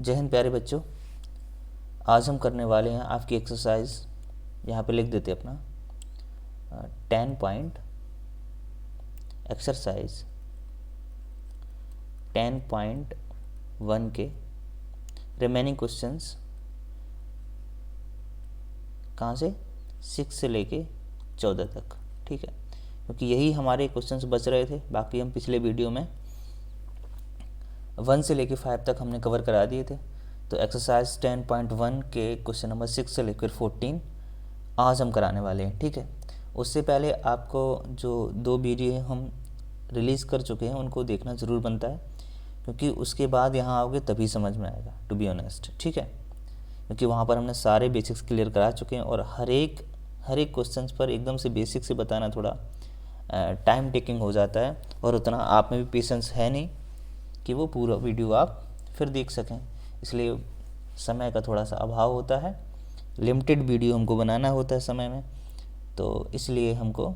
जय हिंद प्यारे बच्चों। आज हम करने वाले हैं आपकी एक्सरसाइज, यहाँ पे लिख देते अपना 10 पॉइंट एक्सरसाइज 10.1 के रिमेनिंग क्वेश्चंस कहाँ से 6 से लेके 14 तक, ठीक है, क्योंकि यही हमारे क्वेश्चंस बच रहे थे। बाकी हम पिछले वीडियो में 1 से लेके 5 तक हमने कवर करा दिए थे। तो एक्सरसाइज 10.1 के क्वेश्चन नंबर 6 से लेकर 14 आज हम कराने वाले हैं, ठीक है। उससे पहले आपको जो 2 वीडियो हम रिलीज़ कर चुके हैं उनको देखना ज़रूर बनता है, क्योंकि उसके बाद यहाँ आओगे तभी समझ में आएगा, टू बी ऑनेस्ट, ठीक है। क्योंकि वहाँ पर हमने सारे बेसिक्स क्लियर करा चुके हैं और हर एक क्वेश्चन पर एकदम से बेसिक से बताना थोड़ा टाइम टेकिंग हो जाता है, और उतना आप में भी पेशेंस है नहीं कि वो पूरा वीडियो आप फिर देख सकें। इसलिए समय का थोड़ा सा अभाव होता है, लिमिटेड वीडियो हमको बनाना होता है समय में, तो इसलिए हमको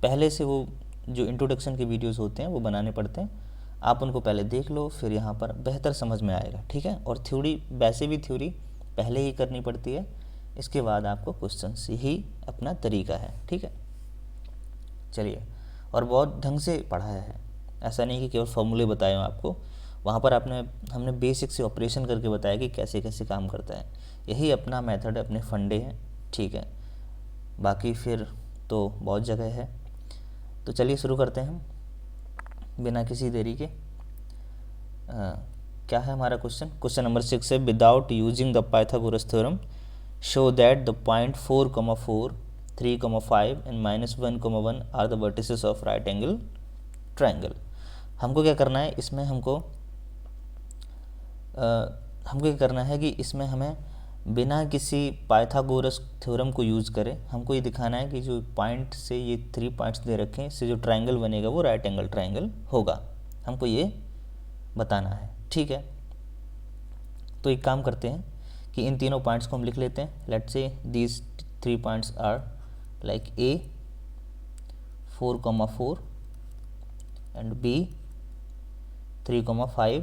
पहले से वो जो इंट्रोडक्शन के वीडियोस होते हैं वो बनाने पड़ते हैं। आप उनको पहले देख लो, फिर यहाँ पर बेहतर समझ में आएगा, ठीक है। और थ्योरी, वैसे भी थ्योरी पहले ही करनी पड़ती है, इसके बाद आपको क्वेश्चंस, यही अपना तरीका है, ठीक है। चलिए, और बहुत ढंग से पढ़ाया है, ऐसा नहीं कि केवल फॉर्मूले बताए हों आपको। वहाँ पर हमने बेसिक से ऑपरेशन करके बताया कि कैसे कैसे काम करता है। यही अपना मेथड, अपने फंडे हैं, ठीक है। बाकी फिर तो बहुत जगह है। तो चलिए शुरू करते हैं हम बिना किसी देरी के। क्या है हमारा क्वेश्चन नंबर 6 है, without using the Pythagoras theorem show that the point 4,4, 3,5 and -1,1 are the vertices of right angle triangle. हमको क्या करना है इसमें, हमको क्या करना है कि इसमें हमें बिना किसी पाइथागोरस थ्योरम को यूज़ करें, हमको ये दिखाना है कि जो पॉइंट से ये 3 पॉइंट्स दे रखे हैं, इससे जो ट्रायंगल बनेगा वो राइट एंगल ट्रायंगल होगा। हमको ये बताना है, ठीक है। तो एक काम करते हैं कि इन तीनों पॉइंट्स को हम लिख लेते हैं। Let's say these 3 points are like A 4,4 and B 3,5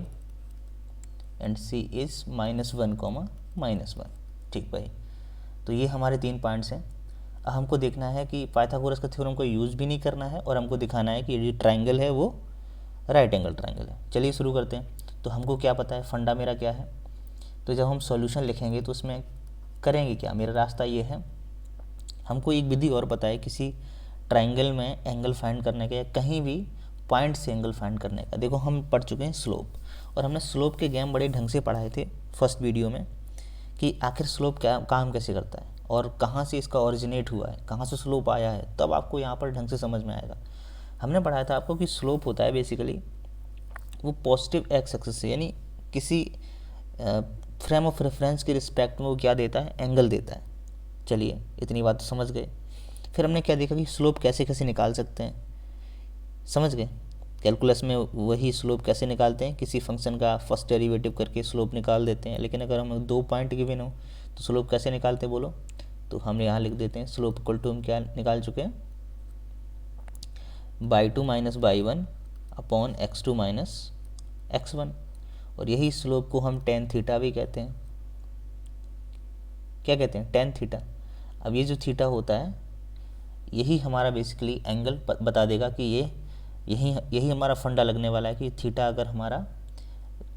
and C is -1,-1, ठीक भाई। तो ये हमारे 3 पॉइंट्स हैं। अब हमको देखना है कि पाइथागोरस का थ्योरम को यूज़ भी नहीं करना है, और हमको दिखाना है कि ये ट्रायंगल है वो राइट एंगल ट्रायंगल है। चलिए शुरू करते हैं। तो हमको क्या पता है, फंडा मेरा क्या है। तो जब हम सॉल्यूशन लिखेंगे तो उसमें करेंगे क्या, मेरा रास्ता ये है। हमको एक विधि और पता है किसी ट्रायंगल में एंगल फाइंड करने का, या कहीं भी पॉइंट से एंगल फाइंड करने का। देखो, हम पढ़ चुके हैं स्लोप, और हमने स्लोप के गेम बड़े ढंग से पढ़ाए थे फर्स्ट वीडियो में, कि आखिर स्लोप क्या काम कैसे करता है और कहाँ से इसका ओरिजिनेट हुआ है, कहाँ से स्लोप आया है, तब आपको यहाँ पर ढंग से समझ में आएगा। हमने पढ़ाया था आपको कि स्लोप होता है बेसिकली वो पॉजिटिव एक्स एक्सिस से, यानी किसी फ्रेम ऑफ रेफरेंस के रिस्पेक्ट में वो क्या देता है, एंगल देता है। चलिए, इतनी बात तो समझ गए। फिर हमने क्या देखा कि स्लोप कैसे कैसे निकाल सकते हैं, समझ गए। कैलकुलस में वही स्लोप कैसे निकालते हैं, किसी फंक्शन का फर्स्ट डेरिवेटिव करके स्लोप निकाल देते हैं। लेकिन अगर हम 2 पॉइंट गिवन हो तो स्लोप कैसे निकालते हैं बोलो। तो हम यहाँ लिख देते हैं स्लोप इक्वल टू, हम क्या निकाल चुके हैं, y2 - y1 upon x2 - x1। और यही स्लोप को हम tan थीटा भी कहते हैं। क्या कहते हैं, tan थीटा। अब ये जो थीटा होता है यही हमारा बेसिकली एंगल बता देगा कि यही हमारा फंडा लगने वाला है कि थीटा अगर हमारा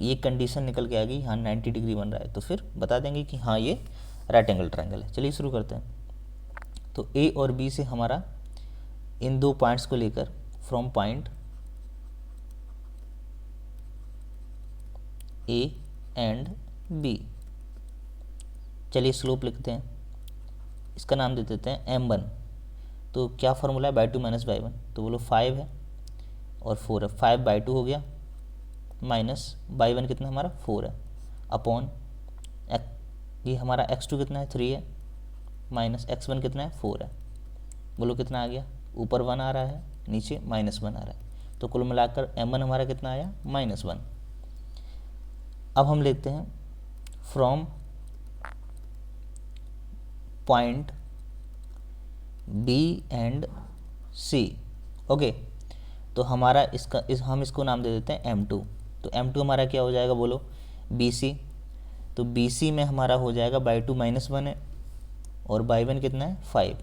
ये कंडीशन निकल के आएगी, हाँ 90 डिग्री बन रहा है, तो फिर बता देंगे कि हाँ ये राइट एंगल ट्रायंगल है। चलिए शुरू करते हैं। तो ए और बी से हमारा इन 2 पॉइंट्स को लेकर from point A and B, चलिए स्लोप लिखते हैं, इसका नाम दे देते हैं m1। तो क्या फॉर्मूला है, y2 - y1, तो बोलो 5 है और 4 है, 5/2 हो गया, माइनस y1 कितना हमारा 4 है, अपॉन ये हमारा x2 कितना है 3 है, माइनस x1 कितना है 4 है। बोलो कितना आ गया, ऊपर 1 आ रहा है, नीचे -1 आ रहा है, तो कुल मिलाकर m1 हमारा कितना आया, -1। अब हम लेते हैं from point B and C, okay. तो हमारा हम इसको नाम दे देते हैं m2। तो m2 हमारा क्या हो जाएगा बोलो, बी सी, तो बी सी में हमारा हो जाएगा बाई टू माइनस वन है और बाई वन कितना है 5,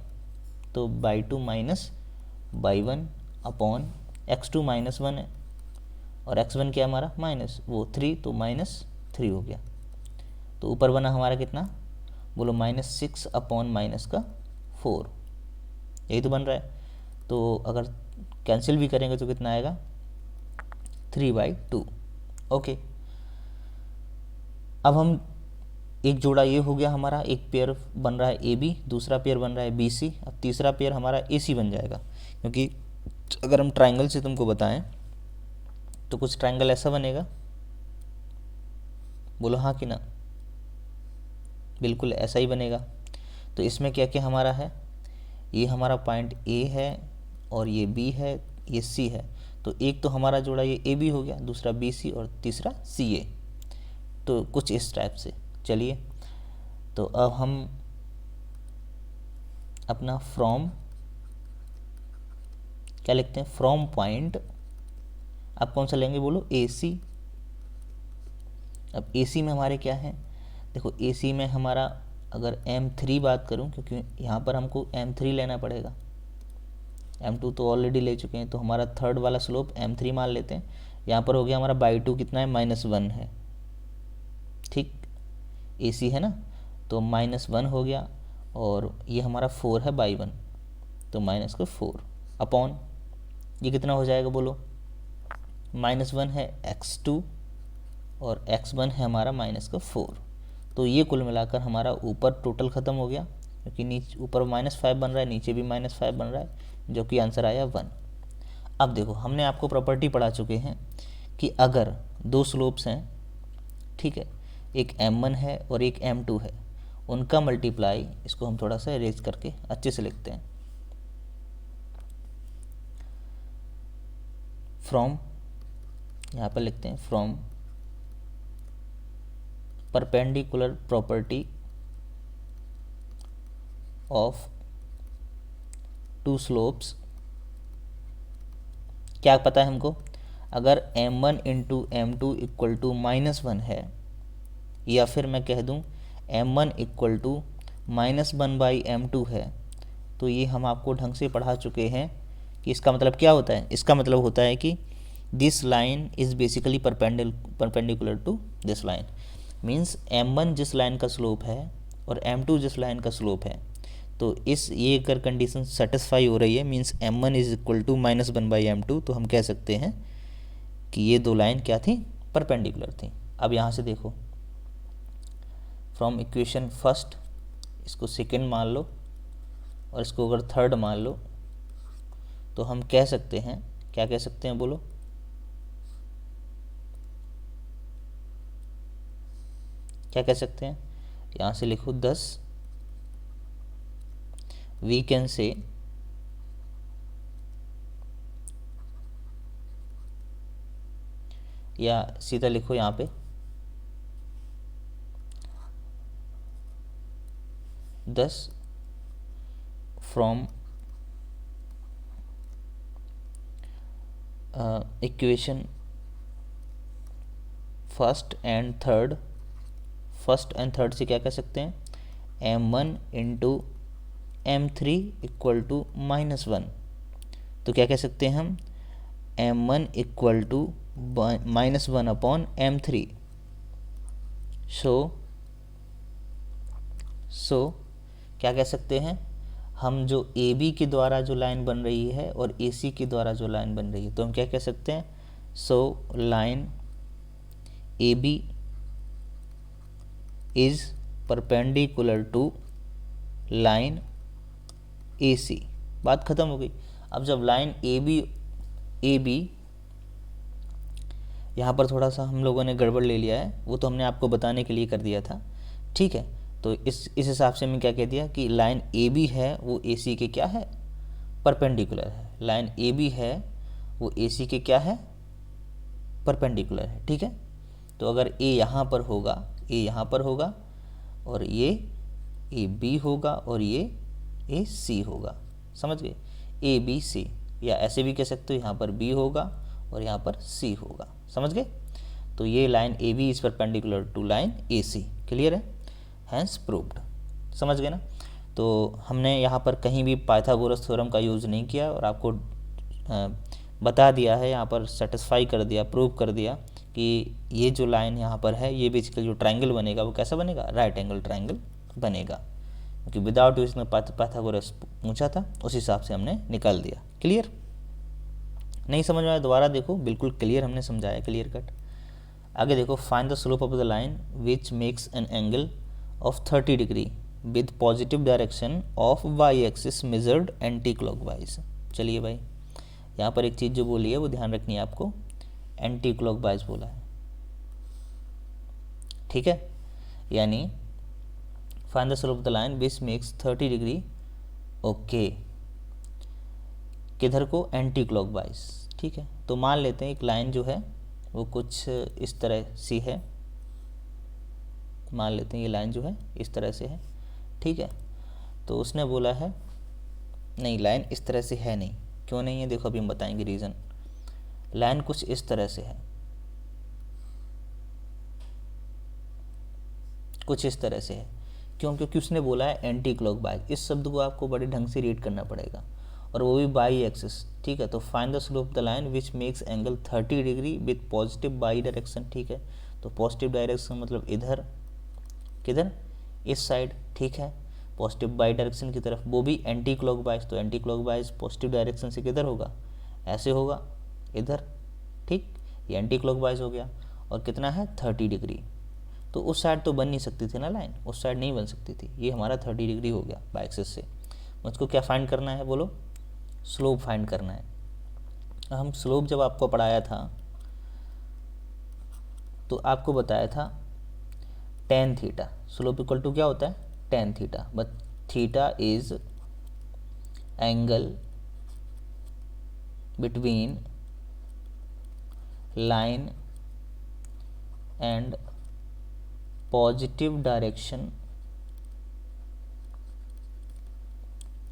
तो by two minus by one upon X two minus one है और एक्स वन क्या हमारा माइनस वो 3, तो माइनस 3 हो गया। तो ऊपर बना हमारा कितना बोलो -6 अपॉन माइनस का 4, यही तो बन रहा है। तो अगर कैंसिल भी करेंगे तो कितना आएगा 3/2। ओके, अब हम एक जोड़ा ये हो गया हमारा, एक पेयर बन रहा है ए बी, दूसरा पेयर बन रहा है बी सी, अब तीसरा पेयर हमारा ए सी बन जाएगा। क्योंकि अगर हम ट्राइंगल से तुमको बताएं तो कुछ ट्राइंगल ऐसा बनेगा, बोलो हाँ कि ना, बिल्कुल ऐसा ही बनेगा। तो इसमें क्या क्या हमारा है, ये हमारा पॉइंट ए है और ये बी है, ये सी है, तो एक तो हमारा जोड़ा ये ए बी हो गया, दूसरा बी सी और तीसरा सी ए। तो कुछ इस टाइप से। चलिए, तो अब हम अपना फ्रॉम क्या लिखते हैं, फ्रॉम पॉइंट, अब कौन सा लेंगे बोलो ए सी। अब ए सी में हमारे क्या है, देखो ए सी में हमारा अगर M3 बात करूं, क्योंकि यहाँ पर हमको M3 लेना पड़ेगा, M2 तो ऑलरेडी ले चुके हैं, तो हमारा थर्ड वाला स्लोप M3 मान लेते हैं। यहाँ पर हो गया हमारा बाई टू कितना है -1 है, ठीक, ए सी है ना, तो -1 हो गया और ये हमारा 4 है बाई 1, तो माइनस का 4 अपॉन ये कितना हो जाएगा बोलो, -1 है x2 और x1 है हमारा माइनस का 4। तो ये कुल मिलाकर हमारा ऊपर टोटल ख़त्म हो गया, क्योंकि नीचे ऊपर -5 बन रहा है, नीचे भी -5 बन रहा है, जो कि आंसर आया 1। अब देखो, हमने आपको प्रॉपर्टी पढ़ा चुके हैं कि अगर दो स्लोप्स हैं, ठीक है, एक m1 है और एक m2 है, उनका मल्टीप्लाई, इसको हम थोड़ा सा इरेज करके अच्छे से लिखते हैं, फ्रॉम, यहाँ पर लिखते हैं from perpendicular property of two slopes. क्या पता है हमको, अगर m1 into m2 equal to -1 है, या फिर मैं कह दूं m1 इक्वल टू -1/m2 है, तो ये हम आपको ढंग से पढ़ा चुके हैं कि इसका मतलब क्या होता है। इसका मतलब होता है कि this line is basically perpendicular to this line, means m1 जिस लाइन का स्लोप है और m2 जिस लाइन का स्लोप है, तो ये अगर कंडीशन सेटिस्फाई हो रही है, means m1 is equal to -1/m2, तो हम कह सकते हैं कि ये दो लाइन क्या थी, परपेंडिकुलर थी। अब यहाँ से देखो, फ्रॉम इक्वेशन फर्स्ट, इसको सेकेंड मान लो और इसको अगर थर्ड मान लो, तो हम कह सकते हैं, क्या कह सकते हैं बोलो, क्या कह सकते हैं, यहाँ से लिखो 10, वी कैन से या सीधा लिखो यहाँ पे 10 from equation first and third से क्या कह सकते हैं, m1 into m3 equal to -1, तो क्या कह सकते हैं हम, m1 equal to -1 upon m3। सो क्या कह सकते हैं हम, जो ए बी के द्वारा जो लाइन बन रही है और ए सी के द्वारा जो लाइन बन रही है, तो हम क्या कह सकते हैं, so line A B is perpendicular to line A C. बात खत्म हो गई। अब जब लाइन ए बी यहाँ पर थोड़ा सा हम लोगों ने गड़बड़ ले लिया है, वो तो हमने आपको बताने के लिए कर दिया था, ठीक है। तो इस हिसाब से हमने क्या कह दिया कि लाइन ए बी है वो ए सी के क्या है, परपेंडिकुलर है। लाइन ए बी है वो ए सी के क्या है, परपेंडिकुलर है, ठीक है। तो अगर ए यहाँ पर होगा और ये ए बी होगा और ये ए सी होगा, समझ गए, ए बी सी, या ऐसे भी कह सकते हो यहाँ पर बी होगा और यहाँ पर सी होगा, समझ गए। तो ये line A B is perpendicular to line A C. Clear है, हैंस प्रूव्ड। समझ गए ना। तो हमने यहाँ पर कहीं भी पाइथागोरस थ्योरम का यूज़ नहीं किया और आपको बता दिया है, यहाँ पर सेटिस्फाई कर दिया, प्रूव कर दिया कि ये जो लाइन यहाँ पर है ये बेसिकली जो ट्रायंगल बनेगा वो कैसा बनेगा, राइट एंगल ट्रायंगल बनेगा, क्योंकि विदाउट यूजिंग पाइथागोरस पूछा था, उस हिसाब से हमने निकाल दिया। क्लियर, नहीं समझ में आया दोबारा देखो, बिल्कुल क्लियर हमने समझाया, क्लियर कट। आगे देखो, find the slope of the line which makes an angle of 30 degree with positive direction of Y axis measured anti clockwise. चलिए भाई, यहाँ पर एक चीज़ जो बोली है वो ध्यान रखनी है आपको, एंटी क्लॉकवाइज बोला है, ठीक है। यानी find the slope of the line which makes 30 degree, okay, किधर को, एंटी क्लॉकवाइज, ठीक है। तो मान लेते हैं एक लाइन जो है वो कुछ इस तरह सी है, मान लेते हैं ये लाइन जो है इस तरह से है, ठीक है। तो उसने बोला है नहीं, लाइन इस तरह से है नहीं, क्यों नहीं है देखो अभी हम बताएंगे रीज़न। लाइन कुछ इस तरह से है, कुछ इस तरह से है, क्यों, क्योंकि उसने बोला है एंटी क्लॉकवाइज। इस शब्द को आपको बड़े ढंग से रीड करना पड़ेगा, और वो भी बाई एक्सिस, ठीक है। तो find the slope of the line which makes angle 30 degree with positive by direction, ठीक है। तो पॉजिटिव डायरेक्शन मतलब इधर, किधर, इस साइड, ठीक है, पॉजिटिव बाई डायरेक्शन की तरफ, वो भी एंटी क्लॉकवाइज। तो एंटी क्लॉकवाइज पॉजिटिव डायरेक्शन से किधर होगा, ऐसे होगा, इधर, ठीक, ये एंटी क्लॉकवाइज हो गया। और कितना है, 30 डिग्री। तो उस साइड तो बन नहीं सकती थी ना लाइन, उस साइड नहीं बन सकती थी, ये हमारा 30 डिग्री हो गया बाई एक्सिस से। मुझको क्या फाइंड करना है बोलो, स्लोप फाइंड करना है। हम स्लोप जब आपको पढ़ाया था तो आपको बताया था tan theta, slope equal to क्या होता है, tan theta, but theta is angle between line and positive direction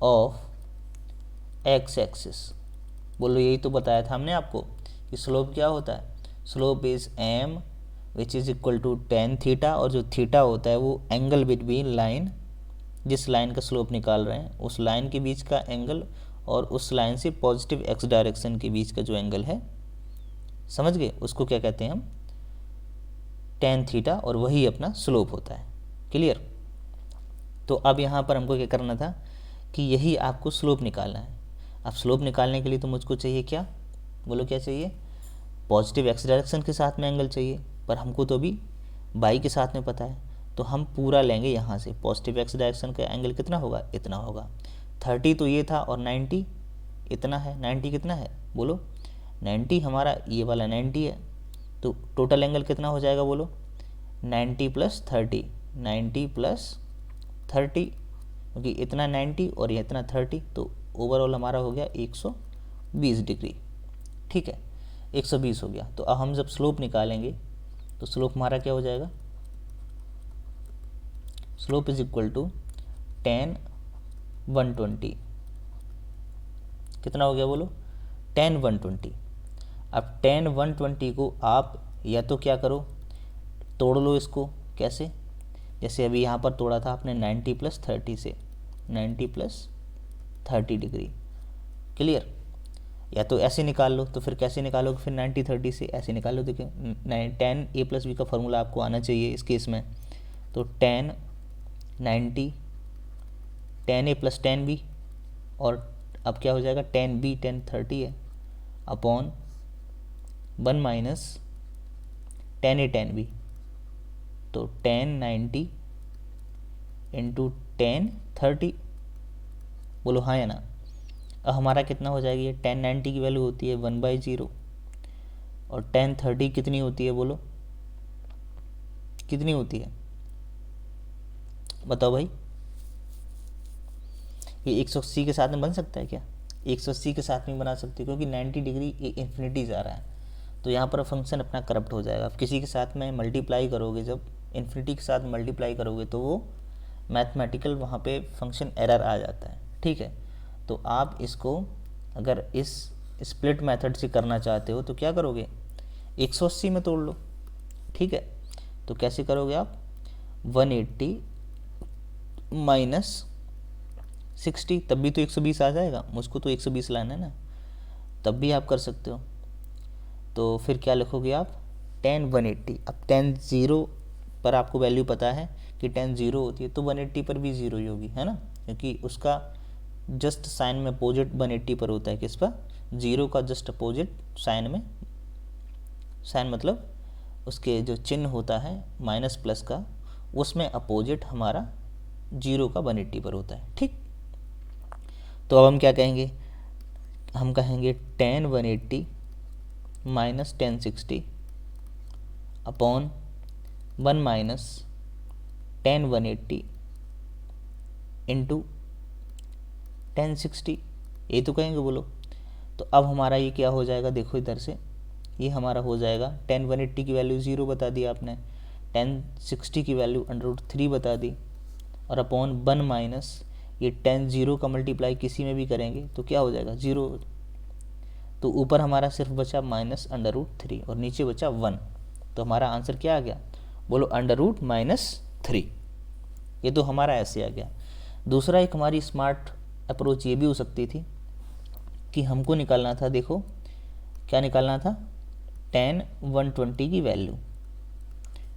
of X axis. बोलो, यही तो बताया था हमने आपको कि स्लोप क्या होता है, slope is M which is equal to tan theta, और जो थीटा होता है वो एंगल बिटवीन लाइन, जिस लाइन का स्लोप निकाल रहे हैं उस लाइन के बीच का एंगल, और उस लाइन से पॉजिटिव एक्स डायरेक्शन के बीच का जो एंगल है, समझ गए, उसको क्या कहते हैं हम, टेन थीटा, और वही अपना स्लोप होता है। क्लियर। तो अब यहाँ पर हमको क्या करना था कि यही आपको स्लोप निकालना है। अब स्लोप निकालने के लिए तो मुझको चाहिए क्या, बोलो क्या चाहिए, पॉजिटिव एक्स डायरेक्शन के साथ में एंगल चाहिए, पर हमको तो अभी बाई के साथ में पता है, तो हम पूरा लेंगे यहाँ से। पॉजिटिव एक्स डायरेक्शन का एंगल कितना होगा, इतना होगा। 30 तो ये था, और 90 इतना है। 90 कितना है बोलो, 90 हमारा ये वाला 90 है, तो टोटल एंगल कितना हो जाएगा बोलो, 90 + 30, 90 + 30, क्योंकि इतना 90 और ये इतना 30, तो ओवरऑल हमारा हो गया 120 डिग्री, ठीक है, 120 हो गया। तो अब हम जब स्लोप निकालेंगे तो स्लोप हमारा क्या हो जाएगा, slope is equal to tan 120, कितना हो गया बोलो, tan 120। अब tan 120 को आप या तो क्या करो, तोड़ लो इसको, कैसे, जैसे अभी यहाँ पर तोड़ा था आपने 90 + 30 से, 90 + 30 डिग्री। क्लियर। या तो ऐसे निकाल लो, तो फिर कैसे निकालोगे, फिर 90 30 से ऐसे निकाल लो। देखिए tan a + b का फॉर्मूला आपको आना चाहिए इस केस में, तो tan 90 tan a + tan b, और अब क्या हो जाएगा, tan b tan 30 है, upon 1 - tan a tan b, तो tan 90 × tan 30, बोलो हाँ या ना। अब हमारा कितना हो जाएगी, tan 90 की वैल्यू होती है 1/0, और tan 30 कितनी होती है बोलो, कितनी होती है बताओ भाई। ये 180 के साथ में बन सकता है क्या, 180 के साथ में बना सकते हो, क्योंकि 90 डिग्री ये इन्फिनिटी जा रहा है, तो यहाँ पर फंक्शन अपना करप्ट हो जाएगा। अब किसी के साथ में मल्टीप्लाई करोगे, जब इन्फिनिटी के साथ मल्टीप्लाई करोगे तो वो मैथमेटिकल वहाँ पे फंक्शन एरर आ जाता है, ठीक है। तो आप इसको अगर इस स्प्लिट मेथड से करना चाहते हो तो क्या करोगे, 180 में तोड़ लो, ठीक है, तो कैसे करोगे आप, 180 माइनस 60, तब भी तो 120 आ जाएगा, मुझको तो 120 लाना है ना, तब भी आप कर सकते हो। तो फिर क्या लिखोगे आप, tan 180। अब tan 0 पर आपको वैल्यू पता है कि tan 0 होती है, तो 180 पर भी 0 ही होगी, है ना, क्योंकि उसका जस्ट साइन में अपोजिट 180 पर होता है, किस पर, 0 का जस्ट अपोजिट साइन में, साइन मतलब उसके जो चिन्ह होता है माइनस प्लस का, उसमें अपोजिट हमारा 0 का 180 पर होता है। ठीक, तो अब हम क्या कहेंगे, हम कहेंगे tan 180 minus tan 60 upon 1 minus tan 180 into tan 60, ये तो कहेंगे, बोलो। तो अब हमारा ये क्या हो जाएगा, देखो इधर से, ये हमारा हो जाएगा tan 180 की वैल्यू 0 बता दी आपने, tan 60 की वैल्यू √3 बता दी, और अपॉन 1 माइनस ये tan 0 का मल्टीप्लाई किसी में भी करेंगे तो क्या हो जाएगा, 0। तो ऊपर हमारा सिर्फ बचा माइनस √3 और नीचे बचा 1, तो हमारा आंसर क्या आ गया, बोलो √-3। ये तो हमारा ऐसे आ गया। दूसरा एक हमारी स्मार्ट अप्रोच ये भी हो सकती थी कि हमको निकालना था, देखो क्या निकालना था, tan 120 की वैल्यू।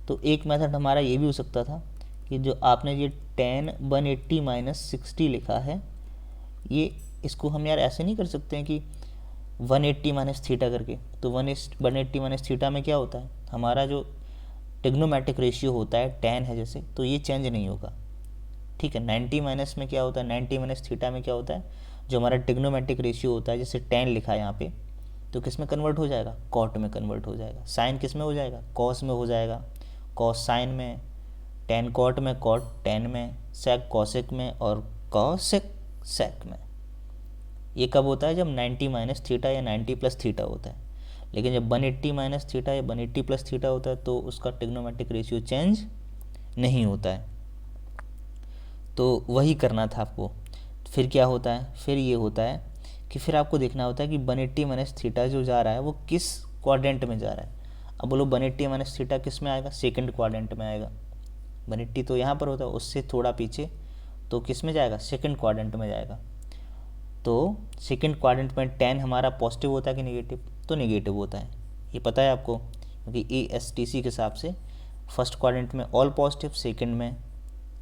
तो एक मेथड हमारा ये भी हो सकता था कि जो आपने ये tan 180 माइनस 60 लिखा है, ये इसको हम यार ऐसे नहीं कर सकते हैं कि 180 माइनस थीटा करके, तो 180 माइनस थीटा में क्या होता है, हमारा जो टिग्नोमेट्रिक रेशियो होता है tan है जैसे, तो ये चेंज नहीं होगा। ठीक है, 90 माइनस में क्या होता है, 90 माइनस थीटा में क्या होता है, जो हमारा टिग्नोमेट्रिक रेशियो होता है, जैसे tan लिखा है यहाँ पे, तो किस में कन्वर्ट हो जाएगा, कॉट में कन्वर्ट हो जाएगा। साइन किस में हो जाएगा, कॉस में हो जाएगा, कॉस साइन में, tan कॉट में, कॉट tan में, सेक कॉसेक में, और कॉसेक सेक में। ये कब होता है, जब 90 माइनस थीटा या 90 प्लस थीटा होता है। लेकिन जब 180 माइनस थीटा या 180 प्लस थीटा होता है तो उसका टिग्नोमेट्रिक रेशियो चेंज नहीं होता है। तो वही करना था आपको। फिर क्या होता है, फिर ये होता है कि फिर आपको देखना होता है कि 180 माइनस थीटा जो जा रहा है वो किस क्वाड्रेंट में जा रहा है। अब बोलो 180 माइनस थीटा किस में आएगा, सेकंड क्वाड्रेंट में आएगा। 180 तो यहाँ पर होता है, उससे थोड़ा पीछे, तो किस में जाएगा, सेकंड क्वाड्रेंट में जाएगा। तो सेकंड क्वाड्रेंट में tan हमारा पॉजिटिव होता है कि नेगेटिव, तो नेगेटिव होता है, ये पता है आपको, क्योंकि ASTC के हिसाब से फर्स्ट क्वाड्रेंट में ऑल पॉजिटिव, सेकंड में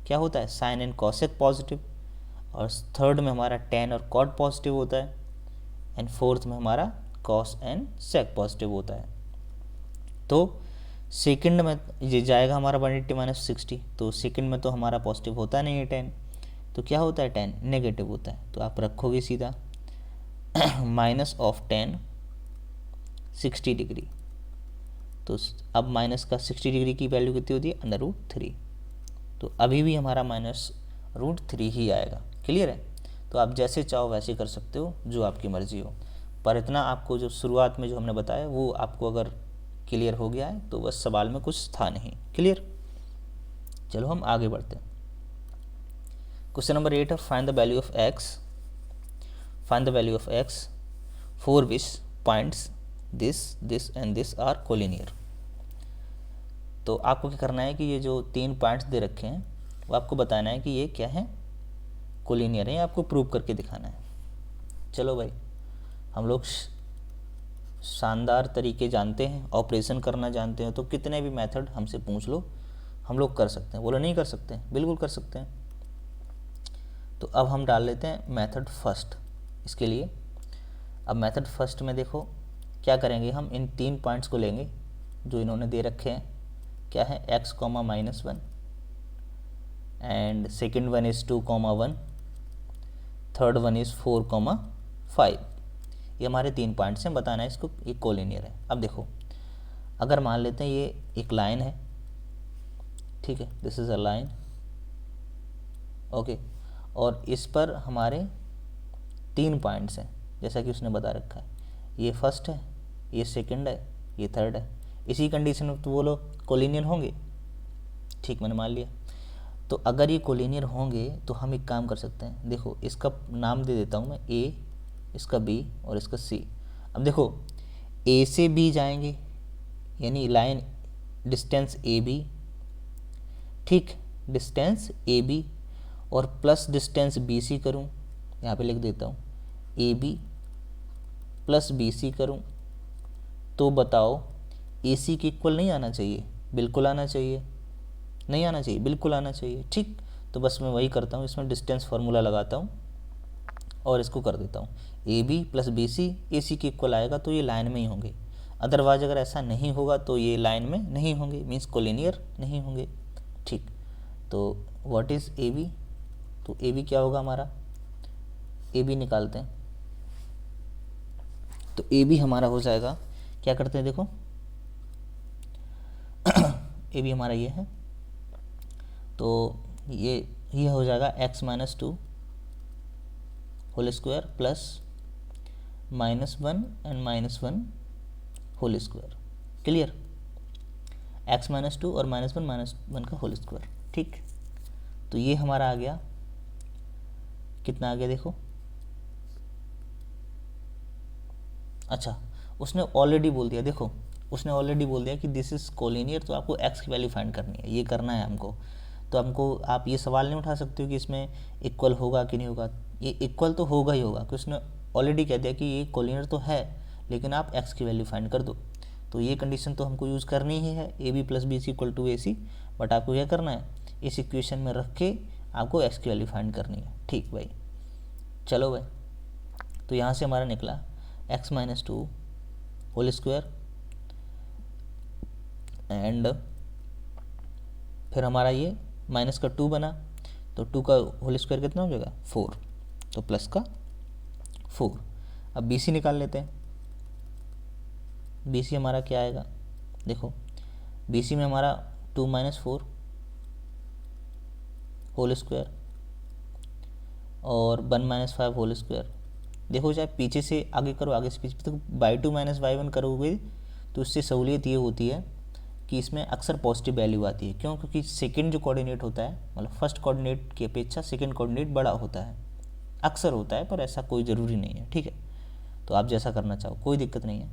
क्या होता है, साइन एंड कॉसेक पॉजिटिव, और थर्ड में हमारा tan और cot पॉजिटिव होता है, एंड फोर्थ में हमारा cos एंड sec पॉजिटिव होता है। तो सेकंड में ये जाएगा हमारा 180 माइनस 60, तो सेकंड में तो हमारा पॉजिटिव होता नहीं है tan, तो क्या होता है, tan नेगेटिव होता है। तो आप रखोगे सीधा माइनस ऑफ tan 60 डिग्री। तो अब माइनस का 60 डिग्री की वैल्यू कितनी होती है, √3, तो अभी भी हमारा -√3 ही आएगा। क्लियर है। तो आप जैसे चाहो वैसे कर सकते हो, जो आपकी मर्जी हो, पर इतना आपको जो शुरुआत में जो हमने बताया वो आपको अगर क्लियर हो गया है तो बस सवाल में कुछ था नहीं। क्लियर। चलो हम आगे बढ़ते हैं। क्वेश्चन नंबर 8 है, find the value of x, find the value of x for which points this and this are collinear. तो आपको क्या करना है कि ये जो 3 पॉइंट्स दे रखे हैं वो आपको बताना है कि ये क्या है, कोलिनियर है, आपको प्रूव करके दिखाना है। चलो भाई, हम लोग शानदार तरीके जानते हैं, ऑपरेशन करना जानते हैं, तो कितने भी मेथड हमसे पूछ लो हम लोग कर सकते हैं। बोलो नहीं कर सकते हैं, बिल्कुल कर सकते हैं। तो अब हम डाल लेते हैं मेथड फर्स्ट इसके लिए। अब मेथड फर्स्ट में देखो क्या करेंगे, हम इन 3 पॉइंट्स को लेंगे जो इन्होंने दे रखे हैं। क्या है, x, -1 and second one is 2, 1, third one is 4, 5। ये हमारे 3 पॉइंट्स हैं, बताना है इसको ये कोलिनियर है। अब देखो, अगर मान लेते हैं ये एक लाइन है, ठीक है, this is a line, okay, और इस पर हमारे 3 पॉइंट्स हैं जैसा कि उसने बता रखा है। ये फर्स्ट है, ये सेकंड है, ये थर्ड है। इसी कंडीशन में तो वो लोग कोलिनियर होंगे। ठीक, मैंने मान लिया। तो अगर ये कोलिनियर होंगे तो हम एक काम कर सकते हैं, देखो इसका नाम दे देता हूँ मैं A, इसका B और इसका C। अब देखो A से B जाएंगे, यानी लाइन डिस्टेंस ए बी, ठीक, डिस्टेंस ए बी और प्लस डिस्टेंस बी सी करूँ, यहाँ पे लिख देता हूँ A B plus B C करूँ, तो बताओ ए सी के इक्वल नहीं आना चाहिए? बिल्कुल आना चाहिए, नहीं आना चाहिए, बिल्कुल आना चाहिए, ठीक। तो बस मैं वही करता हूँ, इसमें डिस्टेंस फार्मूला लगाता हूँ और इसको कर देता हूँ A B plus B C, A C के इक्वल आएगा तो ये लाइन में ही होंगे, अदरवाइज अगर ऐसा नहीं होगा तो ये लाइन में नहीं होंगे, मीन्स कोलिनियर नहीं होंगे, ठीक। तो व्हाट इज़ ए बी? तो ए बी क्या होगा हमारा? ए बी निकालते हैं, तो ए बी हमारा हो जाएगा, क्या करते हैं देखो ए बी हमारा ये है, तो ये हो जाएगा x minus two whole square plus -1 and -1 whole square, clear? x minus two और -1 का होल स्क्वायर, ठीक। तो ये हमारा आ गया, कितना आ गया देखो, अच्छा उसने ऑलरेडी बोल दिया, देखो उसने ऑलरेडी बोल दिया कि दिस इज़ कोलिनियर, तो आपको x की वैल्यू फाइंड करनी है, ये करना है हमको। तो हमको आप ये सवाल नहीं उठा सकते हो कि इसमें इक्वल होगा कि नहीं होगा, ये इक्वल तो होगा ही होगा, क्योंकि उसने ऑलरेडी कह दिया कि ये कोलिनियर तो है, लेकिन आप x की वैल्यू फाइंड कर दो। तो ये कंडीशन तो हमको यूज़ करनी ही है, A B plus B C equal to A C, but आपको क्या करना है, इस इक्वेशन में रख के आपको x की वैल्यू फाइंड करनी है, ठीक भाई। चलो भाई, तो यहाँ से हमारा निकला x minus two whole square and फिर हमारा ये माइनस का 2 बना, तो 2 का होल स्क्वायर कितना हो जाएगा 4, तो प्लस का 4। अब बी सी निकाल लेते हैं, बी सी हमारा क्या आएगा देखो, बी सी में हमारा 2 माइनस 4 होल स्क्वायर और 1 माइनस 5 होल स्क्वायर। देखो चाहे पीछे से आगे करो, आगे से पीछे, तो बाई 2 माइनस बाई 1 करोगे तो इससे सहूलियत ये होती है कि इसमें अक्सर पॉजिटिव वैल्यू आती है, क्यों? क्योंकि सेकंड जो कोऑर्डिनेट होता है, मतलब फर्स्ट कोऑर्डिनेट की अपेक्षा सेकंड कोऑर्डिनेट बड़ा होता है, अक्सर होता है, पर ऐसा कोई ज़रूरी नहीं है, ठीक है। तो आप जैसा करना चाहो कोई दिक्कत नहीं है।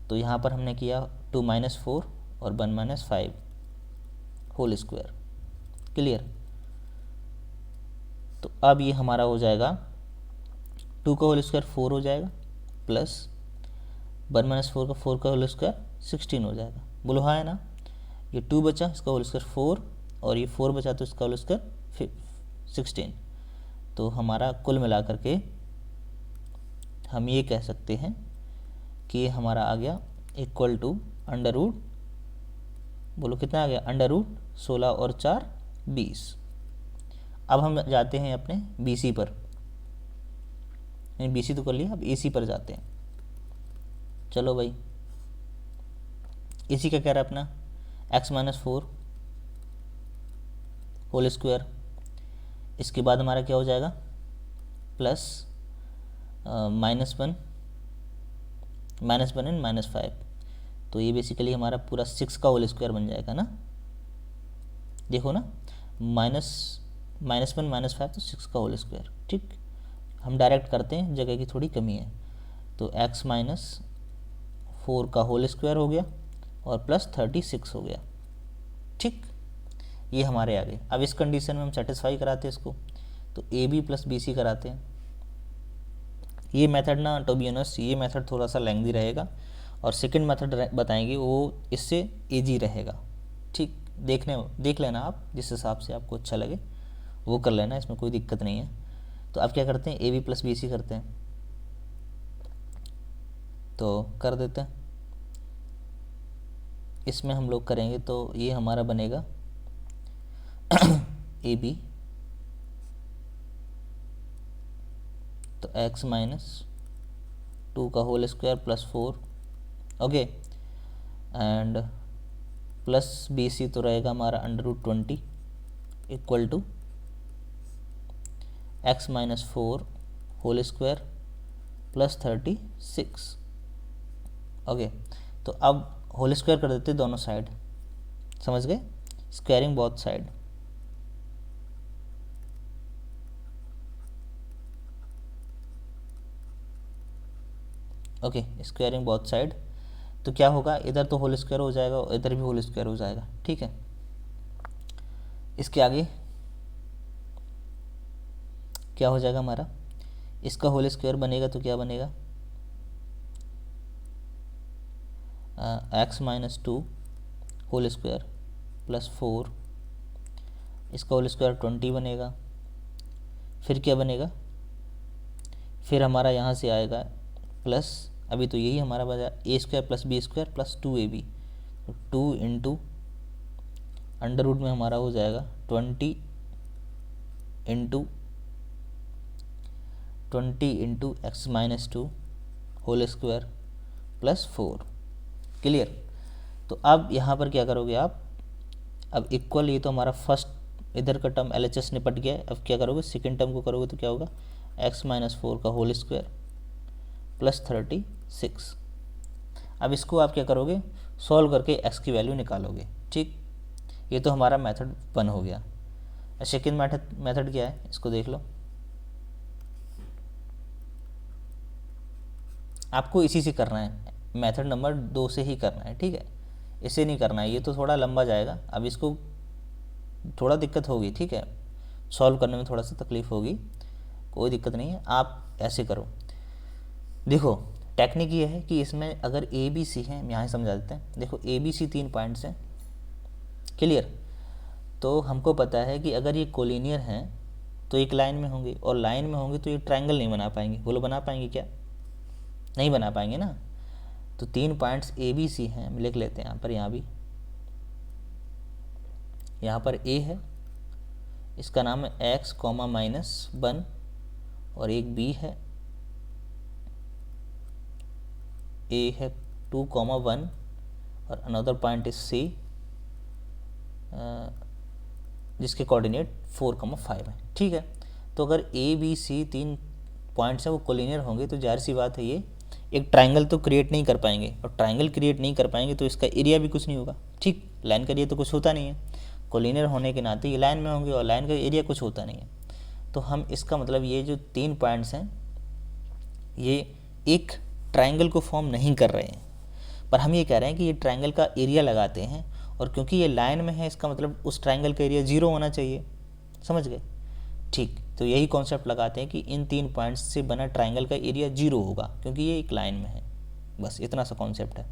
तो यहाँ पर हमने किया 2 माइनस 4 और 1 माइनस 5 होल स्क्वायर, क्लियर? तो अब ये हमारा हो जाएगा 2 का होल स्क्वायर 4 हो जाएगा, प्लस 1 माइनस 4 का 4 का होल स्क्वायर 16 हो जाएगा, बोलो हाँ है ना। ये 2 बचा, इसका होल स्क्वायर 4 और ये 4 बचा तो इसका होल स्क्वायर 16। तो हमारा कुल मिला करके हम ये कह सकते हैं कि हमारा आ गया इक्वल टू अंडर रूट, बोलो कितना आ गया, अंडर रूट 16 और 4 20। अब हम जाते हैं अपने बी सी पर, बी सी तो कर लिया, अब ए सी पर जाते हैं। चलो भाई, ए सी क्या कह रहा है अपना, x माइनस 4 होल स्क्वायर, इसके बाद हमारा क्या हो जाएगा प्लस -1 एंड -5, तो ये बेसिकली हमारा पूरा 6 का होल स्क्वायर बन जाएगा ना, देखो ना, -1 -5 तो 6 का होल स्क्वायर, ठीक। हम डायरेक्ट करते हैं, जगह की थोड़ी कमी है, तो x माइनस 4 का होल स्क्वायर हो गया और प्लस 36 हो गया, ठीक। ये हमारे आ गए। अब इस कंडीशन में हम सेटिस्फाई कराते हैं इसको, तो A B plus B C कराते हैं। ये मेथड ना, टू बी ऑनेस्ट, ये मेथड थोड़ा सा लेंथी रहेगा, और सेकंड मेथड बताएंगे वो इससे इजी रहेगा, ठीक। देख लेना आप, जिस हिसाब से आपको अच्छा लगे वो कर लेना, इसमें कोई दिक्कत नहीं है। तो अब क्या करते हैं, A B plus B C करते हैं, तो कर देते हैं। इसमें हम लोग करेंगे तो ये हमारा बनेगा ए बी, तो x माइनस 2 का whole square plus 4, okay, and plus B C तो रहेगा हमारा under root 20 equal to x minus 4 whole square plus 36, okay. तो अब होल स्क्वायर कर देते दोनों साइड, समझ गए, squaring both side, okay, squaring both side. तो क्या होगा, इधर तो होल स्क्वायर हो जाएगा और इधर भी होल स्क्वायर हो जाएगा, ठीक है। इसके आगे क्या हो जाएगा हमारा, इसका होल स्क्वायर बनेगा तो क्या बनेगा, X minus 2 whole square plus 4, इसका होल स्क्वायर 20 बनेगा। फिर क्या बनेगा, फिर हमारा यहाँ से आएगा प्लस, अभी तो यही हमारा बचा A square plus B square plus 2ab, तो 2 इंटू अंडर रूट में हमारा हो जाएगा 20 into X minus 2 whole square plus 4। Clear. तो अब यहाँ पर क्या करोगे आप, अब इक्वल, ये तो हमारा फर्स्ट इधर का टर्म LHS निपट गया है। अब क्या करोगे, सेकेंड टर्म को करोगे तो क्या होगा, एक्स माइनस 4 का होल स्क्वायर प्लस 36। अब इसको आप क्या करोगे, सॉल्व करके एक्स की वैल्यू निकालोगे, ठीक। ये तो हमारा मेथड 1 हो गया। सेकेंड मेथड क्या है, इसको देख लो। आपको इसी से करना है, मेथड नंबर 2 से ही करना है, ठीक है, इसे नहीं करना है, ये तो थोड़ा लंबा जाएगा। अब इसको थोड़ा दिक्कत होगी, ठीक है, सॉल्व करने में थोड़ा सा तकलीफ होगी, कोई दिक्कत नहीं है, आप ऐसे करो। देखो टेक्निक ये है कि इसमें अगर ए बी सी है, हम यहाँ समझा देते हैं। देखो ए बी सी 3 पॉइंट्स हैं, क्लियर। तो हमको पता है कि अगर ये कोलिनियर हैं तो एक लाइन में होंगे, और लाइन में होंगे तो ये ट्रायंगल नहीं बना पाएंगे। बोलो बना पाएंगे क्या, नहीं बना पाएंगे ना। तो 3 पॉइंट्स ए बी सी हैं, हम लिख लेते हैं यहाँ पर, यहाँ भी, यहाँ पर ए है, इसका नाम है एक्स कॉमा माइनस 1, और एक बी है, ए है 2 कॉमा 1, और अनदर पॉइंट इज सी जिसके कोऑर्डिनेट 4 कॉमा 5 है, ठीक है। तो अगर ए बी सी 3 पॉइंट्स हैं वो कोलिनियर होंगे तो जाहिर सी बात है ये एक ट्रायंगल तो क्रिएट नहीं कर पाएंगे, और ट्रायंगल क्रिएट नहीं कर पाएंगे तो इसका एरिया भी कुछ नहीं होगा, ठीक। लाइन का एरिया तो कुछ होता नहीं है, कोलिनियर होने के नाते ये लाइन में होंगे और लाइन का एरिया कुछ होता नहीं है। तो हम इसका मतलब ये जो 3 पॉइंट्स हैं ये एक ट्रायंगल को फॉर्म नहीं कर रहे हैं, पर हम ये कह रहे हैं कि ये ट्रायंगल का एरिया लगाते हैं, और क्योंकि ये लाइन में है इसका मतलब उस ट्रायंगल का एरिया 0 होना चाहिए, समझ गए, ठीक। तो यही कॉन्सेप्ट लगाते हैं कि इन 3 पॉइंट्स से बना ट्रायंगल का एरिया 0 होगा क्योंकि ये एक लाइन में है, बस इतना सा कॉन्सेप्ट है।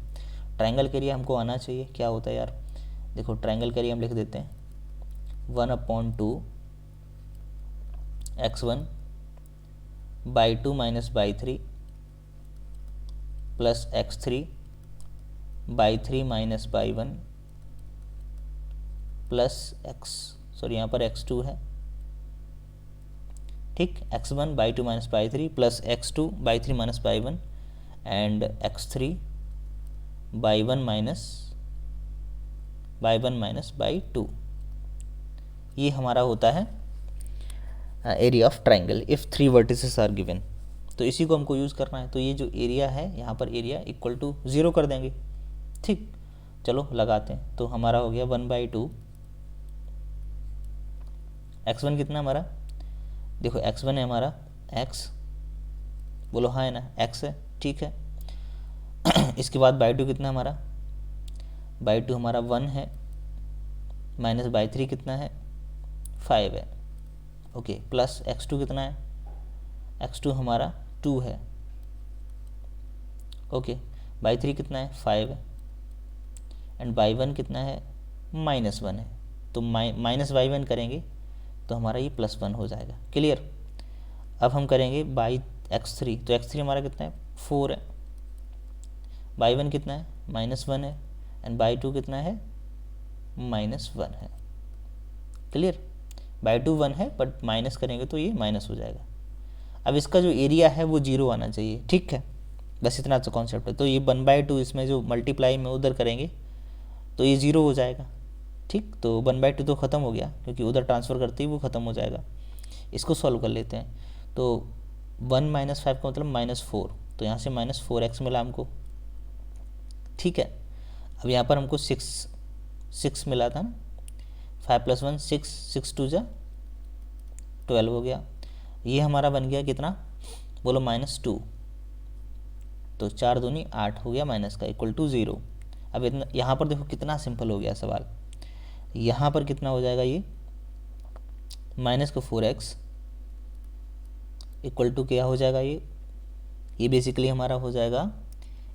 ट्रायंगल का एरिया हमको आना चाहिए, क्या होता है यार, देखो ट्रायंगल का एरिया हम लिख देते हैं 1/2 x1 by 2 minus by 3 plus x3 by 3 minus by 1 plus यहाँ पर x2 है, ठीक, x1 by 2 minus by 3 plus x2 by 3 minus by 1 and x3 by 1 minus by 2। ये हमारा होता है area of triangle if 3 vertices are given. तो इसी को हमको यूज़ करना है। तो ये जो एरिया है यहाँ पर एरिया इक्वल टू 0 कर देंगे, ठीक। चलो लगाते हैं, तो हमारा हो गया 1/2 x1 कितना हमारा, देखो x1 है हमारा x, बोलो हाँ है ना, x है, ठीक है। इसके बाद बाई 2 कितना हमारा, बाई 2 हमारा 1 है, माइनस बाई 3 कितना है 5 है, ओके, प्लस x2 कितना है, x2 हमारा 2 है, ओके, बाई 3 कितना है 5 है, एंड बाई 1 कितना है -1 है। तो माइनस बाई 1 करेंगे तो हमारा ये +1 हो जाएगा, क्लियर। अब हम करेंगे बाई x3, तो x3 हमारा कितना है 4 है, बाई 1 कितना है -1 है, एंड बाई 2 कितना है -1 है, क्लियर। बाई 2 1 है बट माइनस करेंगे तो ये माइनस हो जाएगा। अब इसका जो एरिया है वो 0 आना चाहिए, ठीक है, बस इतना तो कॉन्सेप्ट है। तो ये 1/2 इसमें जो मल्टीप्लाई में उधर करेंगे तो ये 0 हो जाएगा, ठीक। तो 1/2 तो ख़त्म हो गया क्योंकि उधर ट्रांसफ़र करते ही वो ख़त्म हो जाएगा। इसको सॉल्व कर लेते हैं। तो 1 - 5 का मतलब -4, तो यहाँ से -4x मिला हमको, ठीक है। अब यहाँ पर हमको 6 मिला था ना, 5 + 1 6, 6 2 जा 12 हो गया। ये हमारा बन गया कितना, बोलो -2, तो 4 दूनी 8 हो गया माइनस का इक्वल टू 0। अब इतना यहाँ पर देखो कितना सिंपल हो गया सवाल। यहाँ पर कितना हो जाएगा, ये माइनस का 4x इक्वल टू क्या हो जाएगा, ये बेसिकली हमारा हो जाएगा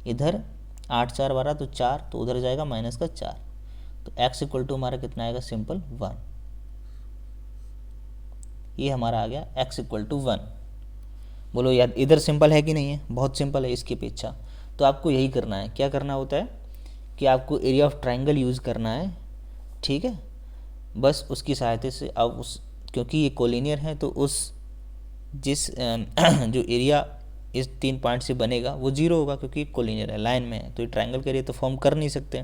इधर 8 4 12 तो 4, तो उधर जाएगा माइनस का 4, तो x इक्वल टू हमारा कितना आएगा, सिंपल 1। ये हमारा आ गया x इक्वल टू 1। बोलो यार इधर सिंपल है कि नहीं है, बहुत सिंपल है इसकी अपेक्षा। तो आपको यही करना है, क्या करना होता है कि आपको एरिया ऑफ ट्राइंगल यूज़ करना है, ठीक है। बस उसकी सहायता से आप उस, क्योंकि ये कोलिनियर है तो उस जिस जो एरिया इस 3 पॉइंट से बनेगा वो 0 होगा, क्योंकि कोलिनियर है, लाइन में है, तो ये ट्राइंगल का एरिया तो फॉर्म कर नहीं सकते।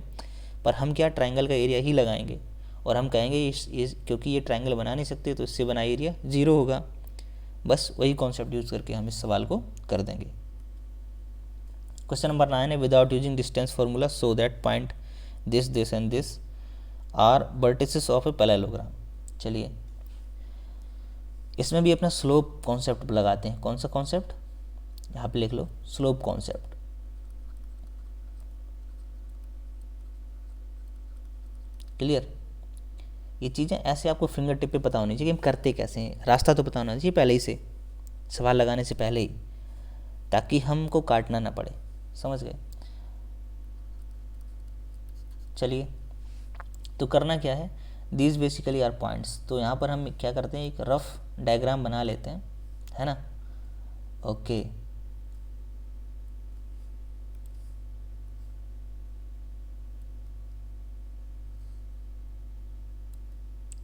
पर हम क्या ट्राइंगल का एरिया ही लगाएंगे और हम कहेंगे क्योंकि ये ट्राइंगल बना नहीं सकते तो इससे बना एरिया 0 होगा। बस वही कॉन्सेप्ट यूज़ करके हम इस सवाल को कर देंगे। क्वेश्चन नंबर 9 है, without using distance formula so that point this and this are vertices of a parallelogram. चलिए इसमें भी अपना स्लोप कॉन्सेप्ट लगाते हैं। कौन सा कॉन्सेप्ट, यहाँ पे लिख लो, स्लोप कॉन्सेप्ट। क्लियर, ये चीज़ें ऐसे आपको फिंगर टिप पे पता होनी चाहिए कि हम करते कैसे हैं, रास्ता तो पता होना चाहिए पहले ही से, सवाल लगाने से पहले ही, ताकि हमको काटना ना पड़े। समझ गए। चलिए तो करना क्या है, दीज बेसिकली आर पॉइंट्स। तो यहाँ पर हम क्या करते हैं, एक रफ डायग्राम बना लेते हैं, है ना। ओके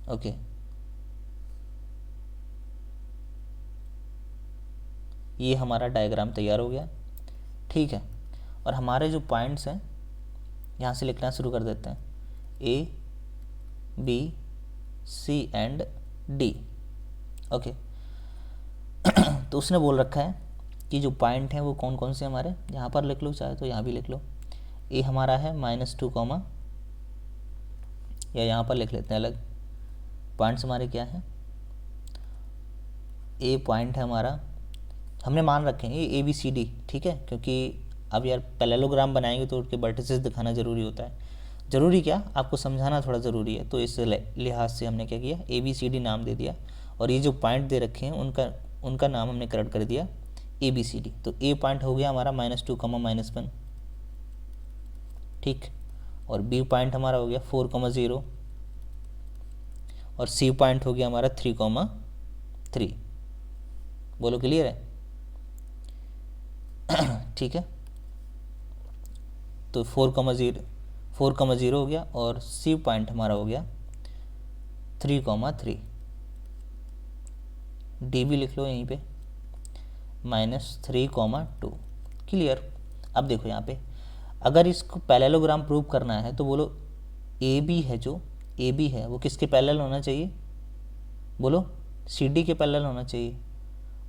ओके ये हमारा डायग्राम तैयार हो गया, ठीक है। और हमारे जो पॉइंट्स हैं यहाँ से लिखना शुरू कर देते हैं, A B C and D. Okay तो उसने बोल रखा है कि जो पॉइंट हैं वो कौन कौन से हमारे, यहाँ पर लिख लो चाहे तो यहाँ भी लिख लो। ए हमारा है -2, या यहाँ पर लिख लेते हैं अलग। पॉइंट्स हमारे क्या हैं, ए पॉइंट है हमारा, हमने मान रखे हैं ये ABCD, ठीक है। क्योंकि अब यार पैरेललोग्राम बनाएंगे तो उनके वर्टिसेस दिखाना ज़रूरी होता है। ज़रूरी क्या, आपको समझाना थोड़ा ज़रूरी है, तो इस लिहाज से हमने क्या किया, ABCD नाम दे दिया। और ये जो पॉइंट दे रखे हैं उनका नाम हमने करेक्ट कर दिया ABCD। तो ए पॉइंट हो गया हमारा -2, -1, ठीक। और बी पॉइंट हमारा हो गया 4, 0, और सी पॉइंट हो गया हमारा 3, 3। बोलो क्लियर है। ठीक है, तो 4, 0 हो गया, और सी पॉइंट हमारा हो गया 3, 3। डी भी लिख लो यहीं पे -3, 2। क्लियर। अब देखो यहाँ पे अगर इसको पैरेललोग्राम प्रूव करना है तो बोलो ए बी है, जो ए बी है वो किसके पैरेलल होना चाहिए, बोलो सी डी के पैरेलल होना चाहिए।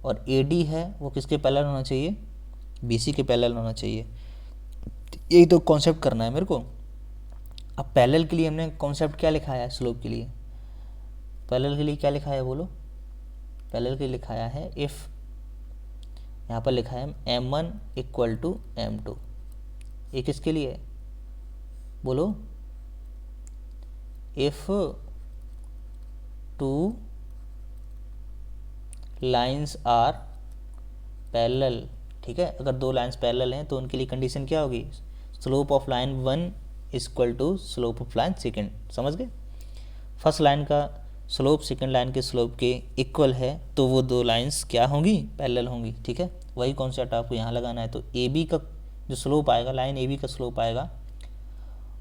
और ए डी है वो किसके पैरेलल होना चाहिए, बी सी के पैरेलल होना चाहिए। यही तो कॉन्सेप्ट करना है मेरे को। अब पैरेलल के लिए हमने कॉन्सेप्ट क्या लिखा है, स्लोप के लिए पैरेलल के लिए क्या लिखा है, बोलो पैरेलल के लिए लिखाया है इफ़, यहाँ पर लिखा है M1 = M2। ये किसके लिए है, बोलो इफ़ 2 लाइन्स आर पैरेलल, ठीक है। अगर 2 लाइन्स पैरेलल हैं तो उनके लिए कंडीशन क्या होगी, slope of line 1 = slope of line second. समझ गए, फर्स्ट लाइन का स्लोप सेकेंड लाइन के स्लोप के इक्वल है तो वो 2 लाइन्स क्या होंगी, पैरेलल होंगी, ठीक है। वही कॉन्सेप्ट आपको यहाँ लगाना है। तो ए बी का जो स्लोप आएगा, लाइन ए बी का स्लोप आएगा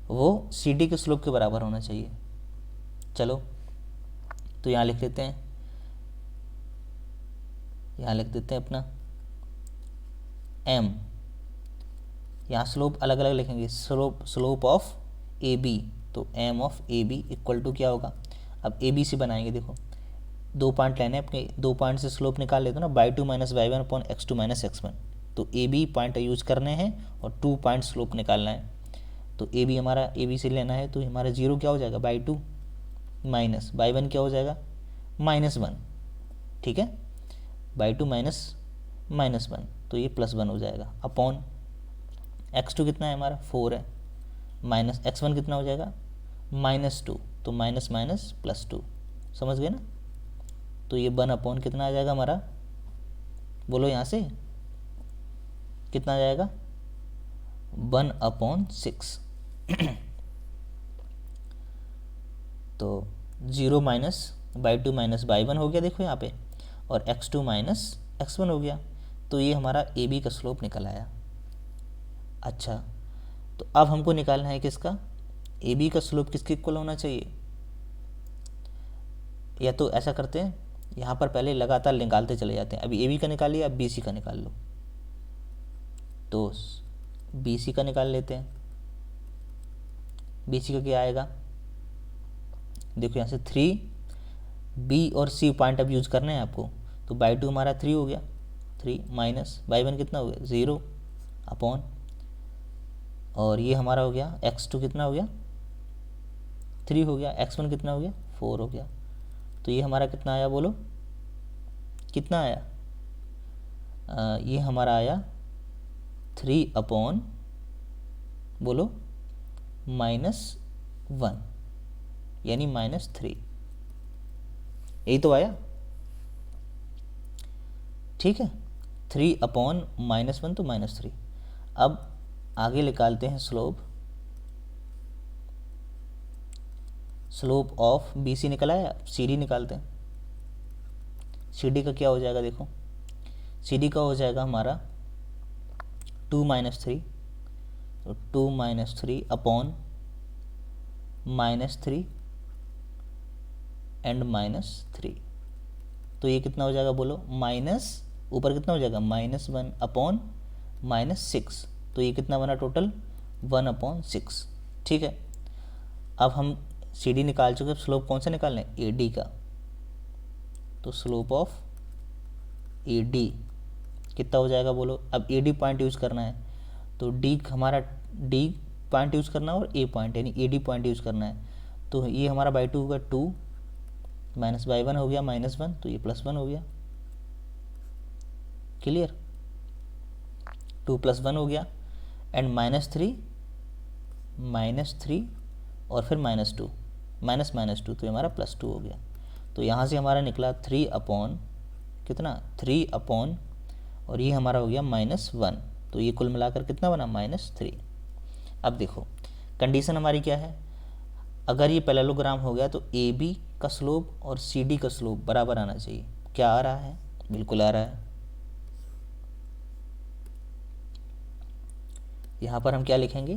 वो सी डी के स्लोप के बराबर होना चाहिए। चलो तो यहाँ लिख लेते हैं, यहाँ लिख देते हैं अपना m, यहाँ स्लोप अलग अलग लिखेंगे, स्लोप ऑफ ए बी, तो m of A B equal to क्या होगा। अब ए बी से बनाएंगे, देखो 2 पॉइंट लेने अपने, 2 पॉइंट से स्लोप निकाल लेते हो ना, y2 - y1 x2 - x1। तो ए बी पॉइंट यूज करने हैं और 2 पॉइंट स्लोप निकालना है। तो ए बी हमारा ए बी से लेना है, तो हमारा 0 क्या हो जाएगा, y2 माइनस y1 क्या हो जाएगा, -1, ठीक है। y2 - -1 तो ये +1 हो जाएगा अपॉन x2 कितना है हमारा 4 है, माइनस x1 कितना हो जाएगा -2, तो माइनस माइनस +2, समझ गए ना। तो ये 1 कितना आ जाएगा हमारा, बोलो यहाँ से कितना आ जाएगा 1/6। तो 0 -/2 -/1 हो गया देखो यहाँ पे, और x2 - x1 हो गया। तो ये हमारा ए बी का स्लोप निकल आया। अच्छा, तो अब हमको निकालना है किसका, ए बी का स्लोप किसके इक्वल होना चाहिए। या तो ऐसा करते हैं, यहाँ पर पहले लगातार निकालते चले जाते हैं। अभी ए बी का निकाल लिया, अब बी सी का निकाल लो। तो बी सी का निकाल लेते हैं। बी सी का क्या आएगा, देखो यहाँ से 3, बी और सी पॉइंट अब यूज़ करने हैं आपको। तो बाई 2 हमारा 3 हो गया, 3 माइनस बाई 1 कितना हो गया 0 अपॉन, और ये हमारा हो गया x2 कितना हो गया 3 हो गया, x1 कितना हो गया 4 हो गया। तो ये हमारा कितना आया, बोलो कितना आया, ये हमारा आया 3 अपॉन, बोलो -1, यानी -3, यही तो आया, ठीक है। 3 अपॉन -1 तो -3। अब आगे निकालते हैं स्लोप ऑफ बी सी निकला है, सी डी निकालते हैं। सी डी का क्या हो जाएगा, देखो सी डी का हो जाएगा हमारा 2 - 3, तो 2 - 3 अपॉन -3 एंड -3। तो ये कितना हो जाएगा, बोलो माइनस, ऊपर कितना हो जाएगा -1 अपॉन -6। तो ये कितना बना टोटल 1/6, ठीक है। अब हम सी डी निकाल चुके, अब स्लोप कौन सा निकालना है, ए डी का। तो स्लोप ऑफ ए डी कितना हो जाएगा, बोलो। अब ए डी पॉइंट यूज़ करना है, तो डी हमारा डी पॉइंट यूज़ करना है और ए पॉइंट यानी ए डी पॉइंट यूज़ करना है। तो ये हमारा बाई 2 होगा 2 माइनस बाई 1 हो गया -1, तो ये +1 हो गया, क्लियर। 2 + 1 हो गया, एंड -3 और फिर -2 -2, तो ये हमारा +2 हो गया। तो यहाँ से हमारा निकला 3 अपॉन कितना 3 अपॉन, और ये हमारा हो गया -1, तो ये कुल मिलाकर कितना बना -3। अब देखो कंडीशन हमारी क्या है, अगर ये पैरेललोग्राम हो गया तो ए बी का स्लोप और सी डी का स्लोप बराबर आना चाहिए। क्या आ रहा है, बिल्कुल आ रहा है। यहाँ पर हम क्या लिखेंगे,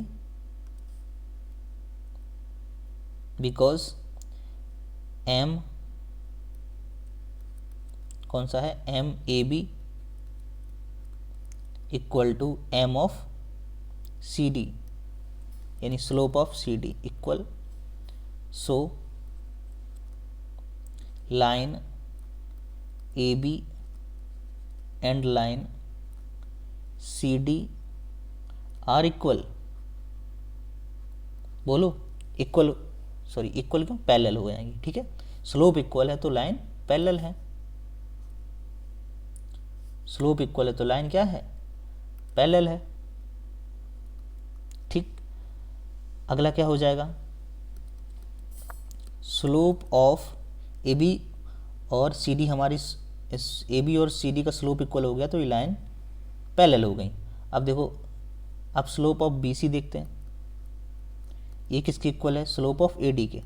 बिकॉज एम कौन सा है, M A B equal to M of C D, यानी slope of C D equal, so line A B and line C D are equal, बोलो इक्वल, सॉरी इक्वल क्यों, पैरेलल हो जाएंगी, ठीक है। स्लोप इक्वल है तो लाइन पैरेलल है, स्लोप इक्वल है तो लाइन क्या है, पैरेलल है, ठीक। अगला क्या हो जाएगा, स्लोप ऑफ ए बी और सी डी, हमारी इस ए बी और सी डी का स्लोप इक्वल हो गया तो ये लाइन पैरेलल हो गई। अब देखो, अब स्लोप ऑफ बी सी देखते हैं, ये किसके इक्वल है, स्लोप ऑफ ए डी के,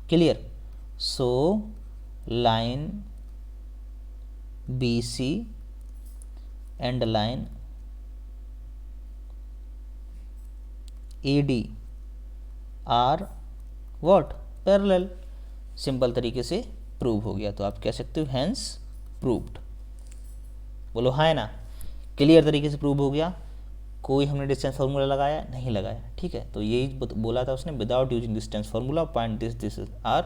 clear. So line B C and line A D are what, parallel. Simple तरीके से प्रूव हो गया, तो आप कह सकते हो हैंस प्रूव्ड, बोलो हाँ है ना, क्लियर तरीके से प्रूव हो गया। कोई हमने डिस्टेंस फार्मूला लगाया नहीं लगाया, ठीक है। तो यही बोला था उसने, without using distance formula point this are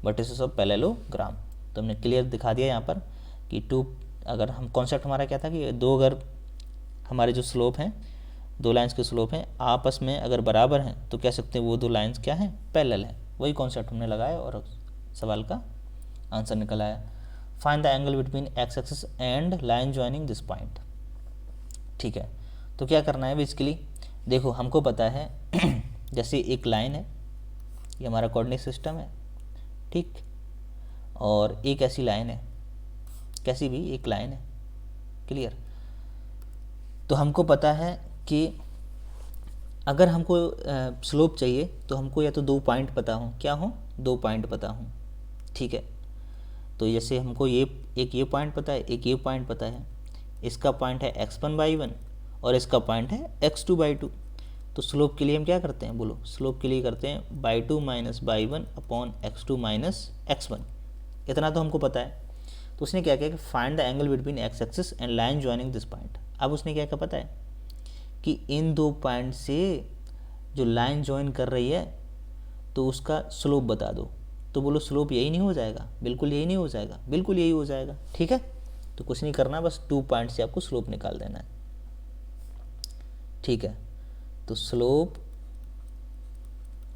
vertices of parallelogram. तो हमने क्लियर दिखा दिया यहाँ पर कि टू, अगर हम कॉन्सेप्ट हमारा क्या था कि दो, अगर हमारे जो स्लोप हैं, दो लाइंस के स्लोप हैं आपस में अगर बराबर हैं तो कह सकते हैं वो दो लाइंस क्या हैं, पैरेलल है। वही कॉन्सेप्ट हमने लगाया और सवाल का आंसर निकल आया। Find the angle between X axis and line joining this point. ठीक है, तो क्या करना है बेसिकली, देखो हमको पता है जैसे एक लाइन है, ये हमारा कोऑर्डिनेट सिस्टम है, ठीक, और एक ऐसी लाइन है, कैसी भी एक लाइन है, क्लियर। तो हमको पता है कि अगर हमको स्लोप चाहिए तो हमको या तो 2 पॉइंट पता हो, क्या हो, 2 पॉइंट पता हो, ठीक है। तो जैसे हमको ये पॉइंट पता है, एक ये पॉइंट पता है, इसका पॉइंट है x1/1 और इसका पॉइंट है x2/2। तो स्लोप के लिए हम क्या करते हैं, बोलो, स्लोप के लिए करते हैं by2 - by1 upon x2 - x1, इतना तो हमको पता है। तो उसने क्या किया कि find the angle between X axis and line joining this point. अब उसने क्या पता है कि इन 2 पॉइंट से जो लाइन ज्वाइन कर रही है तो उसका स्लोप बता दो। तो बोलो स्लोप यही नहीं हो जाएगा, बिल्कुल यही नहीं हो जाएगा, बिल्कुल यही हो जाएगा, ठीक है। तो कुछ नहीं करना, बस 2 पॉइंट से आपको स्लोप निकाल देना है, ठीक है। तो slope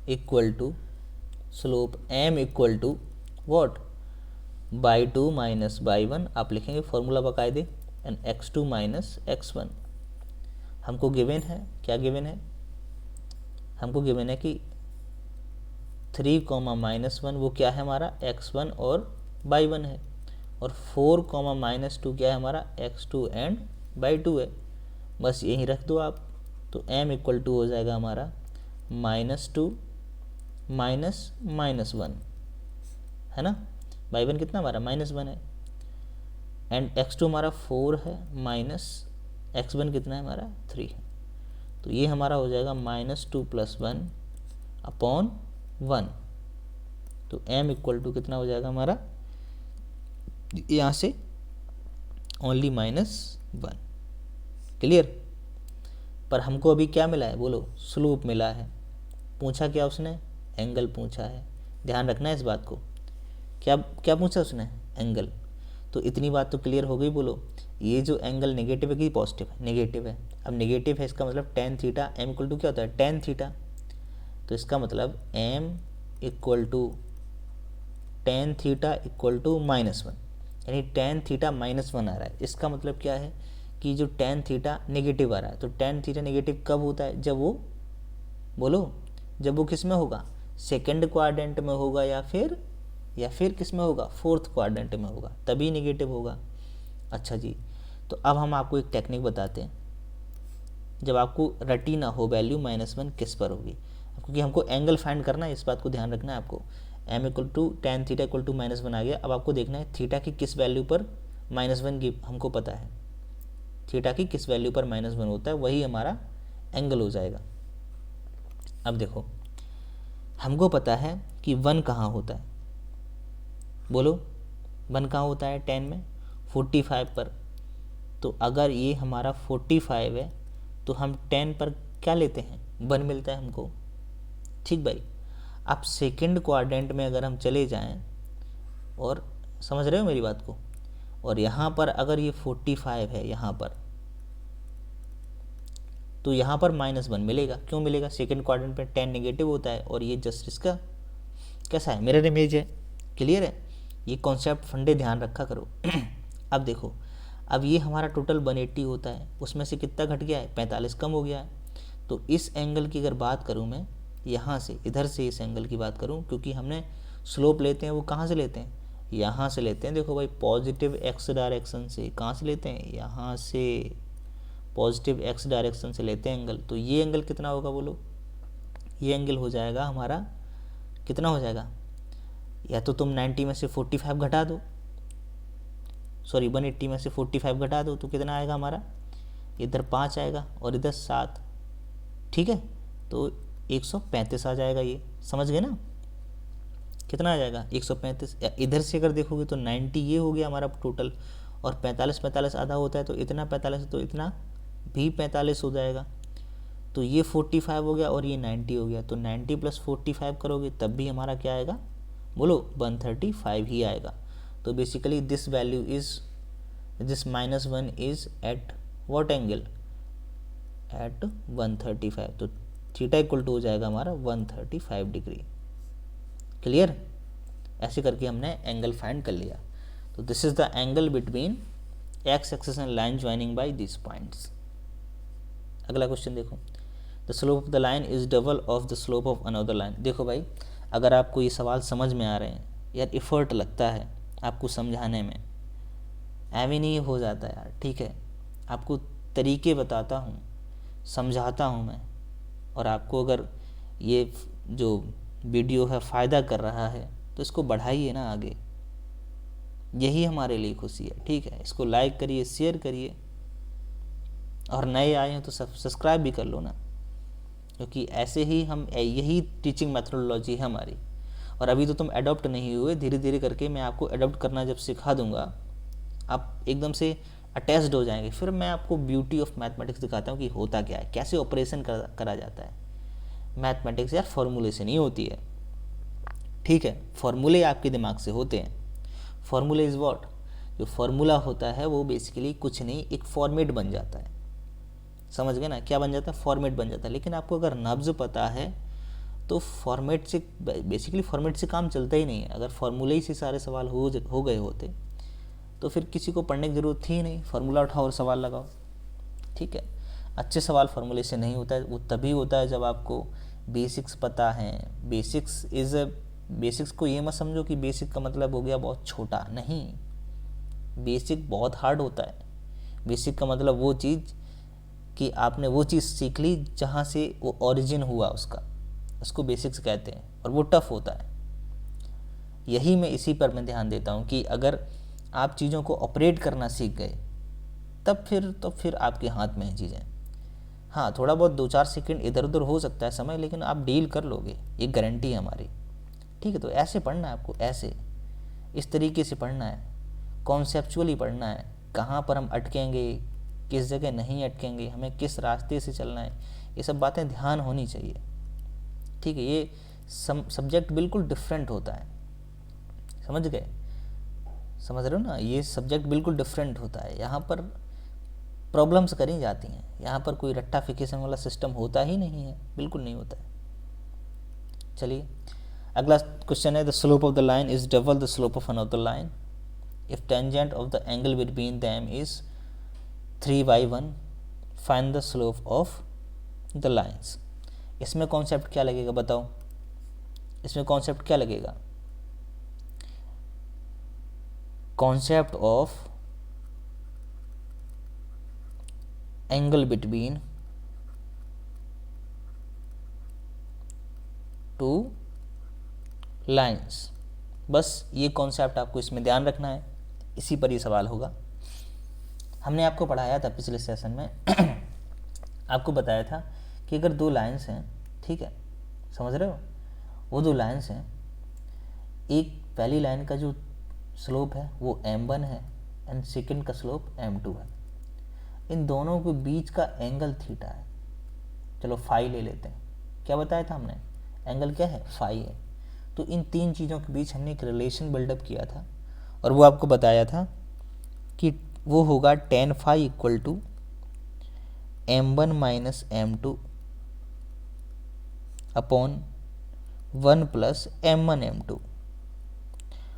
equal to slope m equal to what, by2 - by1, आप लिखेंगे फॉर्मूला बाकायदे, एंड x2 - x1। हमको गिवन है, क्या गिवन है, हमको गिवन है कि 3, -1 वो क्या है हमारा x1 और by1 है, और 4, -2 क्या है हमारा x2 एंड by2 है। बस यही रख दो आप। तो m इक्वल टू हो जाएगा हमारा -2 -1, है ना, by1 कितना हमारा -1 है, एंड x2 हमारा 4 है, माइनस x1 कितना है हमारा 3 है। तो ये हमारा हो जाएगा -2 + 1 अपॉन 1। तो m इक्वल टू कितना हो जाएगा हमारा, यहाँ से ओनली -1, क्लियर। पर हमको अभी क्या मिला है, बोलो, स्लोप मिला है। पूछा क्या उसने, एंगल पूछा है, ध्यान रखना है इस बात को। क्या क्या पूछा उसने, एंगल। तो इतनी बात तो क्लियर हो गई, बोलो, ये जो एंगल नेगेटिव है कि पॉजिटिव है, नेगेटिव है। अब नेगेटिव है, इसका मतलब tan theta, m equal to क्या होता है, tan थीटा। तो इसका मतलब m equal to tan theta equal to -1, यानी tan थीटा -1 आ रहा है। इसका मतलब क्या है कि जो tan थीटा नेगेटिव आ रहा है, तो tan थीटा नेगेटिव कब होता है, जब वो, बोलो, जब वो किस में होगा, सेकंड क्वाड्रेंट में होगा, या फिर किस में होगा, 4th क्वाड्रेंट में होगा, तभी नेगेटिव होगा। अच्छा जी, तो अब हम आपको एक टेक्निक बताते हैं, जब आपको रटी ना हो वैल्यू -1 किस पर होगी, क्योंकि हमको एंगल फाइंड करना है, इस बात को ध्यान रखना है आपको। m equal to tan theta equal to -1 आ गया। अब आपको देखना है थीटा की किस वैल्यू पर -1 की, हमको पता है थीटा की किस वैल्यू पर -1 होता है, वही हमारा एंगल हो जाएगा। अब देखो, हमको पता है कि 1 कहाँ होता है, बोलो 1 कहाँ होता है, tan में 45 पर। तो अगर ये हमारा 45 है तो हम tan पर क्या लेते हैं, 1 मिलता है हमको, ठीक भाई। अब सेकंड क्वाड्रेंट में अगर हम चले जाएं, और समझ रहे हो मेरी बात को, और यहाँ पर अगर ये 45 है यहाँ पर, तो यहाँ पर -1 मिलेगा। क्यों मिलेगा, सेकंड क्वाड्रेंट पे tan नेगेटिव होता है, और ये जस्ट इसका कैसा है, मिरर इमेज है, क्लियर है। ये कॉन्सेप्ट फंडे ध्यान रखा करो। अब देखो, अब ये हमारा टोटल 180 होता है, उसमें से कितना घट गया है, 45 कम हो गया है। तो इस एंगल की अगर बात करूँ मैं, यहाँ से इधर से इस एंगल की बात करूँ, क्योंकि हमने स्लोप लेते हैं वो कहाँ से लेते हैं, यहाँ से लेते हैं। देखो भाई, पॉजिटिव x डायरेक्शन से, कहाँ से लेते हैं, यहाँ से पॉजिटिव x डायरेक्शन से लेते हैं एंगल। तो ये एंगल कितना होगा, बोलो, ये एंगल हो जाएगा हमारा, कितना हो जाएगा, या तो तुम 90 में से 45 घटा दो, सॉरी 180 में से 45 घटा दो, तो कितना आएगा हमारा, इधर 5 आएगा और इधर 7, ठीक है। तो 135 आ जाएगा, ये समझ गए ना, कितना आ जाएगा 135। इधर से अगर देखोगे तो 90 ये हो गया हमारा टोटल, और 45 आधा होता है, तो इतना 45, तो इतना भी 45 हो जाएगा। तो ये 45 हो गया और ये 90 हो गया, तो 90 + 45 करोगे तब भी हमारा क्या आएगा, बोलो 135 ही आएगा। तो basically this value is, this -1 is at what angle, at 135। तो थीटा इक्वल टू हो जाएगा हमारा 135 डिग्री, क्लियर। ऐसे करके हमने एंगल फाइंड कर लिया। तो this is the angle between X axis and line joining by this points. अगला क्वेश्चन देखो, the slope of the line is double of the slope of another line. देखो भाई, अगर आपको ये सवाल समझ में आ रहे हैं यार, एफर्ट लगता है आपको समझाने में, एवं नहीं हो जाता यार, ठीक है, आपको तरीके बताता हूँ, समझाता हूँ मैं, और आपको अगर ये जो वीडियो है फ़ायदा कर रहा है तो इसको बढ़ाइए ना आगे, यही हमारे लिए खुशी है, ठीक है। इसको लाइक करिए, शेयर करिए, और नए आए हैं तो सब्सक्राइब भी कर लो ना, क्योंकि ऐसे ही हम, यही टीचिंग मेथोडोलॉजी है हमारी। और अभी तो तुम अडॉप्ट नहीं हुए, धीरे धीरे करके मैं आपको अडॉप्ट करना जब सिखा दूंगा, आप एकदम से अटैच्ड हो जाएंगे। फिर मैं आपको ब्यूटी ऑफ मैथमेटिक्स दिखाता हूँ कि होता क्या है, कैसे ऑपरेशन करा जाता है। मैथमेटिक्स यार फॉर्मूले से नहीं होती है, ठीक है, फॉर्मूले आपके दिमाग से होते हैं। फॉर्मूले इज़ व्हाट, जो फॉर्मूला होता है वो बेसिकली कुछ नहीं, एक फॉर्मेट बन जाता है, समझ गए ना, क्या बन जाता है, फॉर्मेट बन जाता है। लेकिन आपको अगर नब्ज पता है तो फॉर्मेट से, बेसिकली फॉर्मेट से काम चलता ही नहीं है। अगर फॉर्मूले ही से सारे सवाल हो गए होते तो फिर किसी को पढ़ने की ज़रूरत थी ही नहीं, फार्मूला उठाओ और सवाल लगाओ, ठीक है। अच्छे सवाल फार्मूले से नहीं होता है, वो तभी होता है जब आपको बेसिक्स पता है। बेसिक्स को ये मत समझो कि बेसिक का मतलब हो गया बहुत छोटा, नहीं, बेसिक बहुत हार्ड होता है। बेसिक का मतलब वो चीज़ कि आपने वो चीज़ सीख ली जहाँ से वो ओरिजिन हुआ उसका, उसको बेसिक्स कहते हैं, और वो टफ होता है। यही मैं इसी पर मैं ध्यान देता हूँ कि अगर आप चीज़ों को ऑपरेट करना सीख गए तो फिर आपके हाथ में है चीज़ें। हाँ, थोड़ा बहुत 2-4 सेकंड इधर उधर हो सकता है समय, लेकिन आप डील कर लोगे, ये गारंटी है हमारी, ठीक है। तो ऐसे पढ़ना है आपको, ऐसे इस तरीके से पढ़ना है, कॉन्सेप्चुअली पढ़ना है, कहाँ पर हम अटकेंगे, किस जगह नहीं अटकेंगे, हमें किस रास्ते से चलना है, ये सब बातें ध्यान होनी चाहिए, ठीक है। ये सब्जेक्ट बिल्कुल डिफरेंट होता है, समझ गए, समझ रहे हो ना, ये सब्जेक्ट बिल्कुल डिफरेंट होता है। यहाँ पर प्रॉब्लम्स करी जाती हैं, यहाँ पर कोई रट्टाफिकेशन वाला सिस्टम होता ही नहीं है, बिल्कुल नहीं होता है। चलिए अगला क्वेश्चन है, the slope of the line is double the slope of another line if tangent of the angle between them is 3/1, find the slope of the lines. इसमें कॉन्सेप्ट क्या लगेगा बताओ, इसमें कॉन्सेप्ट क्या लगेगा, concept of angle between two lines। बस ये concept आपको इसमें ध्यान रखना है, इसी पर ये सवाल होगा। हमने आपको पढ़ाया था पिछले सेशन में आपको बताया था कि अगर 2 लाइन्स हैं, ठीक है, समझ रहे हो, वो 2 लाइन्स हैं, एक पहली लाइन का जो स्लोप है वो m1 है एंड सेकंड का स्लोप m2 है। इन दोनों के बीच का एंगल थीटा है, चलो फाई ले लेते हैं। क्या बताया था हमने, एंगल क्या है, फाई है। तो इन 3 चीज़ों के बीच हमने एक रिलेशन बिल्डअप किया था, और वो आपको बताया था कि वो होगा tan phi equal to m1 minus m2 upon 1 plus m1 m2।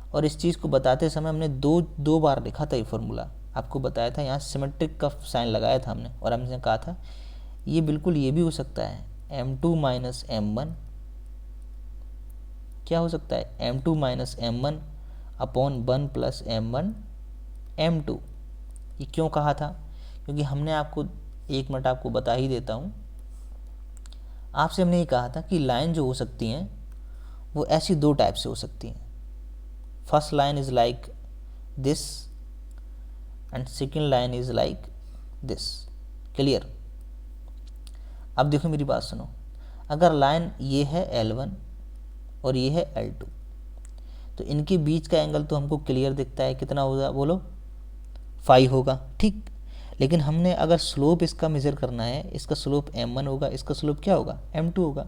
और इस चीज़ को बताते समय हमने दो बार लिखा था ये फॉर्मूला, आपको बताया था, यहाँ सिमेट्रिक का साइन लगाया था हमने, और हमने कहा था ये बिल्कुल ये भी हो सकता है m2 माइनस m1, क्या हो सकता है m2 minus m1 upon 1 plus m1 m2। ये क्यों कहा था, क्योंकि हमने आपको, एक मिनट आपको बता ही देता हूँ, आपसे हमने ये कहा था कि लाइन जो हो सकती हैं वो ऐसी 2 टाइप से हो सकती हैं। First line is like this and second line is like this, clear. अब देखो मेरी बात सुनो, अगर लाइन ये है L1 और ये है L2, तो इनके बीच का एंगल तो हमको क्लियर दिखता है, कितना होगा बोलो, फाई होगा, ठीक। लेकिन हमने अगर स्लोप इसका मेज़र करना है, इसका स्लोप m1 होगा, इसका स्लोप क्या होगा, m2 होगा।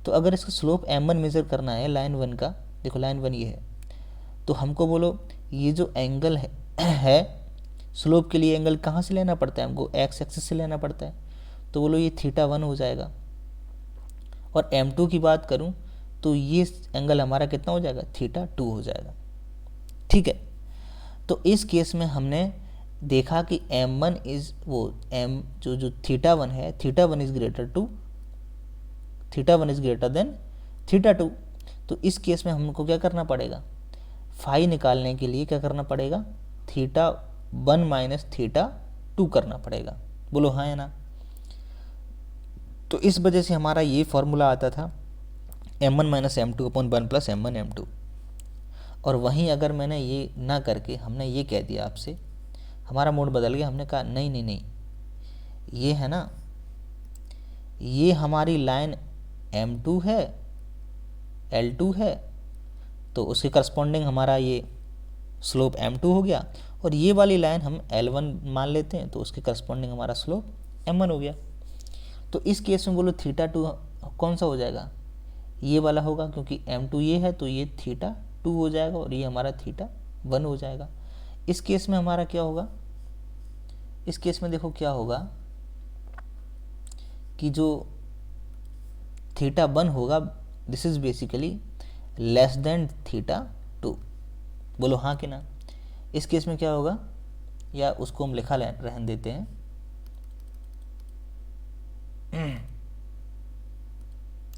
तो अगर इसका स्लोप m1 मेज़र करना है लाइन 1 का, देखो लाइन 1 ये है, तो हमको बोलो ये जो एंगल है स्लोप के लिए एंगल कहाँ से लेना पड़ता है, हमको x एक्सिस से लेना पड़ता है, तो बोलो ये θ1 हो जाएगा। और m2 की बात करूँ तो ये एंगल हमारा कितना हो जाएगा, θ2 हो जाएगा, ठीक है। तो इस केस में हमने देखा कि m1 इज वो m जो थीटा वन है, theta one is greater than theta two. तो इस केस में हमको क्या करना पड़ेगा, फाई निकालने के लिए क्या करना पड़ेगा, theta one minus theta two करना पड़ेगा। बोलो हाँ या ना। तो इस वजह से हमारा ये फॉर्मूला आता था m1 minus M two upon one plus M one M two. और वहीं अगर मैंने ये ना करके हमने ये कह दिया आपसे, हमारा मूड बदल गया, हमने कहा नहीं नहीं नहीं, ये है ना, ये हमारी लाइन m2 है, L2 है, तो उसके करस्पॉन्डिंग हमारा ये स्लोप m2 हो गया, और ये वाली लाइन हम L1 मान लेते हैं, तो उसके करस्पॉन्डिंग हमारा स्लोप m1 हो गया। तो इस केस में बोलो थीटा टू कौन सा हो जाएगा, ये वाला होगा, क्योंकि m2 ये है तो ये थीटा टू हो जाएगा और ये हमारा थीटा वन हो जाएगा। इस केस में हमारा क्या होगा, इस केस में देखो क्या होगा कि जो थीटा वन होगा this is basically less than theta two. बोलो हाँ कि ना। इस केस में क्या होगा, या उसको हम लिखा रहने देते हैं,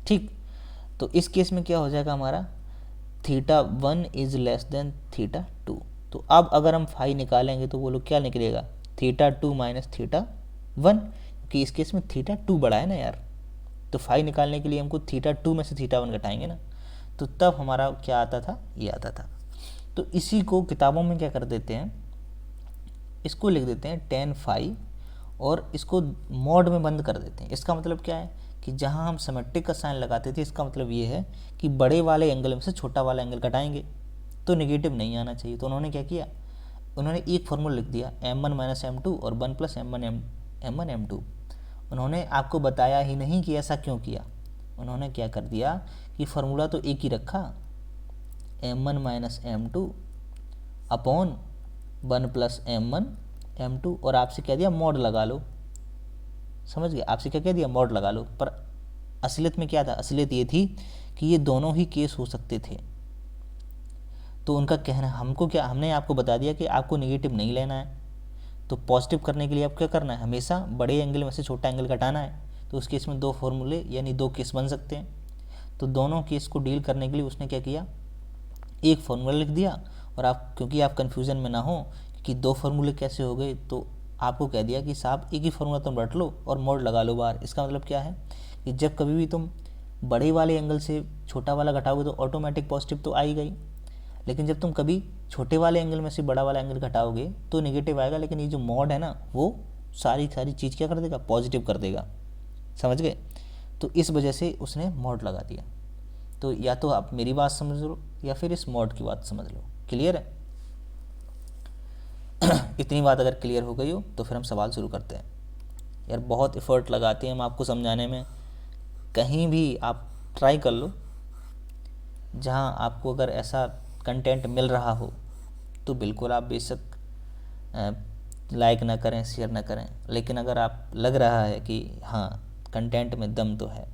ठीक। तो इस केस में क्या हो जाएगा हमारा, theta one is less than theta two. तो अब अगर हम फाई निकालेंगे तो बोलो क्या निकलेगा, theta two minus theta one, क्योंकि इस केस में थीटा टू बड़ा है ना यार। तो फाई निकालने के लिए हमको थीटा टू में से थीटा वन घटाएंगे ना, तो तब हमारा क्या आता था, ये आता था। तो इसी को किताबों में क्या कर देते हैं, इसको लिख देते हैं टेन फाई, और इसको मॉड में बंद कर देते हैं। इसका मतलब क्या है कि जहाँ हम सिमेट्रिक का साइन लगाते थे, इसका मतलब ये है कि बड़े वाले एंगल में से छोटा वाला एंगल घटाएंगे तो नेगेटिव नहीं आना चाहिए। तो उन्होंने क्या किया, उन्होंने एक फॉर्मूला लिख दिया m1 माइनस एम टू और one plus M one M two. उन्होंने आपको बताया ही नहीं कि ऐसा क्यों किया। उन्होंने क्या कर दिया कि फार्मूला तो एक ही रखा, m1 minus M two upon one plus M two, और आपसे कह दिया मॉड लगा लो। समझ गए, आपसे क्या कह दिया, मॉड लगा लो। पर असलियत में क्या था, असलियत ये थी कि ये दोनों ही केस हो सकते थे। तो उनका कहना, हमको क्या, हमने आपको बता दिया कि आपको नेगेटिव नहीं लेना है, तो पॉजिटिव करने के लिए आप क्या करना है, हमेशा बड़े एंगल में से छोटा एंगल घटाना है। तो उस केस में दो फॉर्मूले यानी दो केस बन सकते हैं। तो दोनों केस को डील करने के लिए उसने क्या किया, एक फार्मूला लिख दिया, और आप क्योंकि आप कन्फ्यूज़न में ना हो कि दो फार्मूले कैसे हो गए, तो आपको कह दिया कि साहब एक ही फार्मूला तुम रट लो और मोड लगा लो बाहर। इसका मतलब क्या है कि जब कभी भी तुम बड़े वाले एंगल से छोटा वाला घटाओगे तो ऑटोमेटिक पॉजिटिव तो आ ही गई, लेकिन जब तुम कभी छोटे वाले एंगल में से बड़ा वाला एंगल घटाओगे तो नेगेटिव आएगा। लेकिन ये जो मॉड है ना, वो सारी चीज़ क्या कर देगा, पॉजिटिव कर देगा। समझ गए। तो इस वजह से उसने मॉड लगा दिया। तो या तो आप मेरी बात समझ लो या फिर इस मॉड की बात समझ लो। क्लियर है। इतनी बात अगर क्लियर हो गई हो तो फिर हम सवाल शुरू करते हैं। यार बहुत एफर्ट लगाते हैं हम आपको समझाने में, कहीं भी आप ट्राई कर लो जहाँ आपको अगर ऐसा कंटेंट मिल रहा हो तो बिल्कुल आप बेशक लाइक ना करें, शेयर ना करें, लेकिन अगर आप लग रहा है कि हाँ कंटेंट में दम तो है,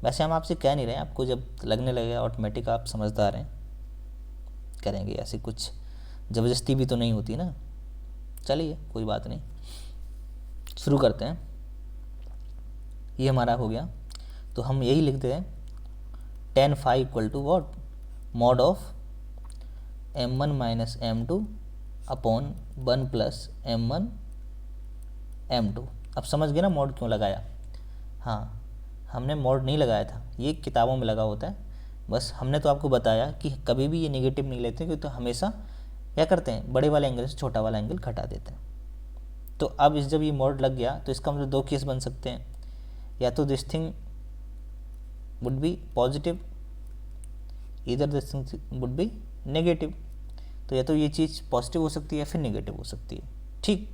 वैसे हम आपसे कह नहीं रहे हैं, आपको जब लगने लगेगा ऑटोमेटिक आप समझदार हैं, करेंगे। ऐसे कुछ ज़बरदस्ती भी तो नहीं होती ना। चलिए कोई बात नहीं, शुरू करते हैं। ये हमारा हो गया, तो हम यही लिखते हैं tan phi equal to what, mod of m1 minus M two upon one plus m1 m2। अब समझ गए ना मॉड क्यों लगाया। हाँ, हमने मॉड नहीं लगाया था, ये किताबों में लगा होता है। बस हमने तो आपको बताया कि कभी भी ये नेगेटिव नहीं लेते, क्योंकि तो हमेशा क्या करते हैं, बड़े वाले एंगल से छोटा वाला एंगल घटा देते हैं। तो अब इस जब ये मॉड लग गया तो इसका मतलब दो केस बन सकते हैं, या तो this thing would be positive, इधर this thing would be negative. तो या तो ये चीज़ पॉजिटिव हो सकती है या फिर नेगेटिव हो सकती है। ठीक।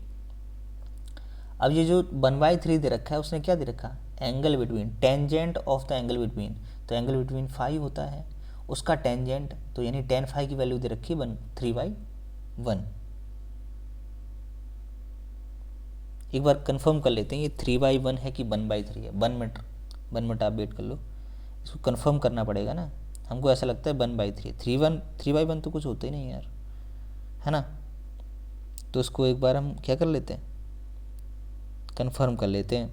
अब ये जो 1/3 दे रखा है, उसने क्या दे रखा, angle between, tangent of the angle between. तो एंगल बिटवीन 5 होता है, उसका टेंजेंट, तो यानी टेन फाई की वैल्यू दे रखी है 3/1। एक बार कंफर्म कर लेते हैं ये 3/1 है कि 1/3 है। 1 मिनट आप वेट कर लो, इसको कंफर्म करना पड़ेगा ना। हमको ऐसा लगता है 1/3, 3/1 तो कुछ होता ही नहीं यार, है ना। तो उसको एक बार हम क्या कर लेते हैं, कंफर्म कर लेते हैं।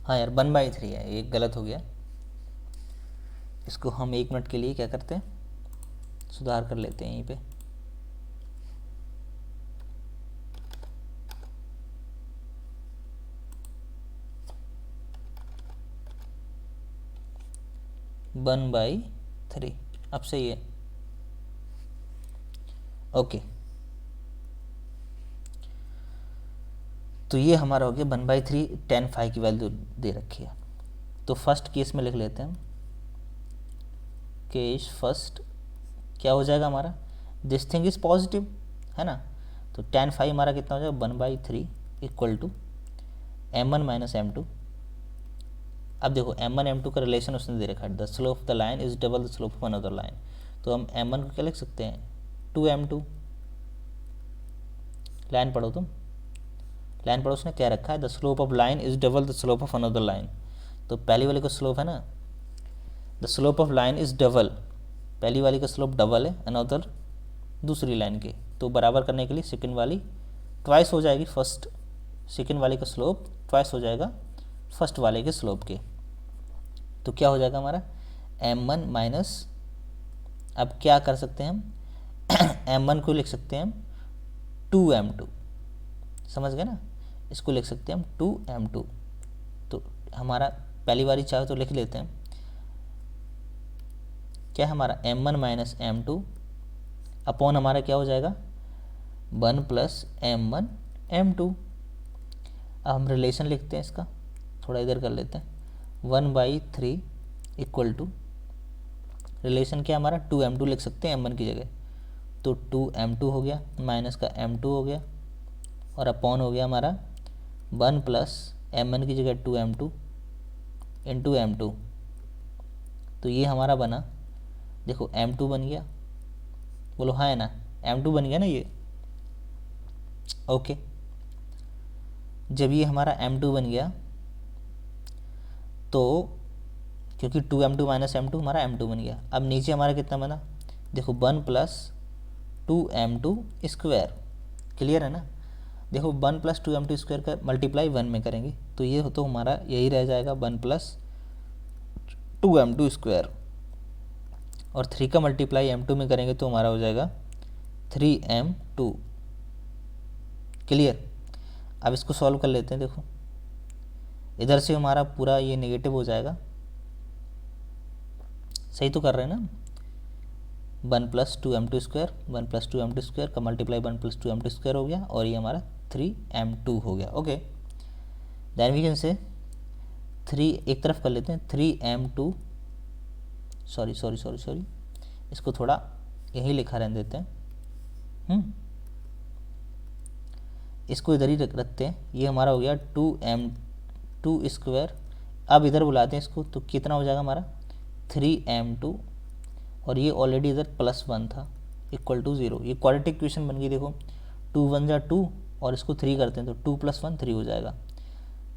हाँ यार 1/3 है, एक गलत हो गया, इसको हम 1 मिनट के लिए क्या करते हैं, सुधार कर लेते हैं यहीं पे। वन बाई थ्री, अब सही है। ओके, तो ये हमारा हो गया 1/3, tan phi की वैल्यू दे रखी है। तो फर्स्ट केस में लिख लेते हैं, केस फर्स्ट क्या हो जाएगा हमारा, दिस थिंग इज पॉजिटिव है ना, तो tan phi हमारा कितना हो जाएगा 1/3 equal to m1 minus m2। अब देखो m1 m2 का रिलेशन उसने दे रखा है, the slope of the line is double the slope of another line, तो हम m1 को क्या लिख सकते हैं 2m2। लाइन पढ़ो तुम, लाइन पढ़ो, उसने क्या रखा है, the slope of line is double the slope of another line, तो पहली वाली का स्लोप है ना, the slope of line is double, पहली वाली का स्लोप डबल है अनदर दूसरी लाइन के, तो बराबर करने के लिए सेकंड वाली ट्वाइस हो जाएगी फर्स्ट, सेकंड वाले का स्लोप ट्वाइस हो जाएगा फर्स्ट वाले के स्लोप के, तो क्या हो जाएगा हमारा m1 माइनस, अब क्या कर सकते हैं हम m1 को लिख सकते हैं हम 2m2, समझ गए ना, इसको लिख सकते हैं हम 2m2, तो हमारा पहली बारी चाहे तो लिख लेते हैं, क्या है हमारा m1 माइनस m2 अपॉन हमारा क्या हो जाएगा 1 प्लस m1 m2। अब हम रिलेशन लिखते हैं इसका, थोड़ा इधर कर लेते हैं, 1/3 इक्वल टू, रिलेशन क्या हमारा 2m2 लिख सकते हैं m1 की जगह, तो 2m2 हो गया, माइनस का m2 हो गया, और अपॉन हो गया हमारा 1 प्लस m1 की जगह 2m2 इंटू m2, तो ये हमारा बना, देखो m2 बन गया, बोलो हाँ है ना, m2 बन गया ना ये। ओके, जब ये हमारा m2 बन गया तो क्योंकि 2m2 माइनस m2 हमारा m2 बन गया, अब नीचे हमारा कितना बना, देखो 1 प्लस 2m2 स्क्वायर, क्लियर है ना, देखो 1 प्लस 2m2 स्क्वायर का मल्टीप्लाई 1 में करेंगे तो ये तो हमारा यही रह जाएगा 1 प्लस 2m2 स्क्वायर, और 3 का मल्टीप्लाई m2 में करेंगे तो हमारा हो जाएगा 3m2, क्लियर। अब इसको सॉल्व कर लेते हैं, देखो इधर से हमारा पूरा ये नेगेटिव हो जाएगा, सही तो कर रहे हैं ना, 1 plus 2m2 square, 1 plus 2m2 square का मल्टीप्लाई 1 प्लस 2m2 स्क्वायर हो गया, और ये हमारा 3m2 हो गया। ओके, देन वी कैन से 3 एक तरफ कर लेते हैं, 3m2 सॉरी इसको थोड़ा यहीं लिखा रहने देते हैं, इसको इधर ही रखते हैं, ये हमारा हो गया 2m2 स्क्वायर, अब इधर बुलाते हैं इसको, तो कितना हो जाएगा हमारा 3m2, और ये ऑलरेडी इधर +1 था इक्वल टू 0, ये क्वाड्रेटिक इक्वेशन बन गई, देखो 2 1 जा 2 और इसको 3 करते हैं तो 2 + 1 3 हो जाएगा।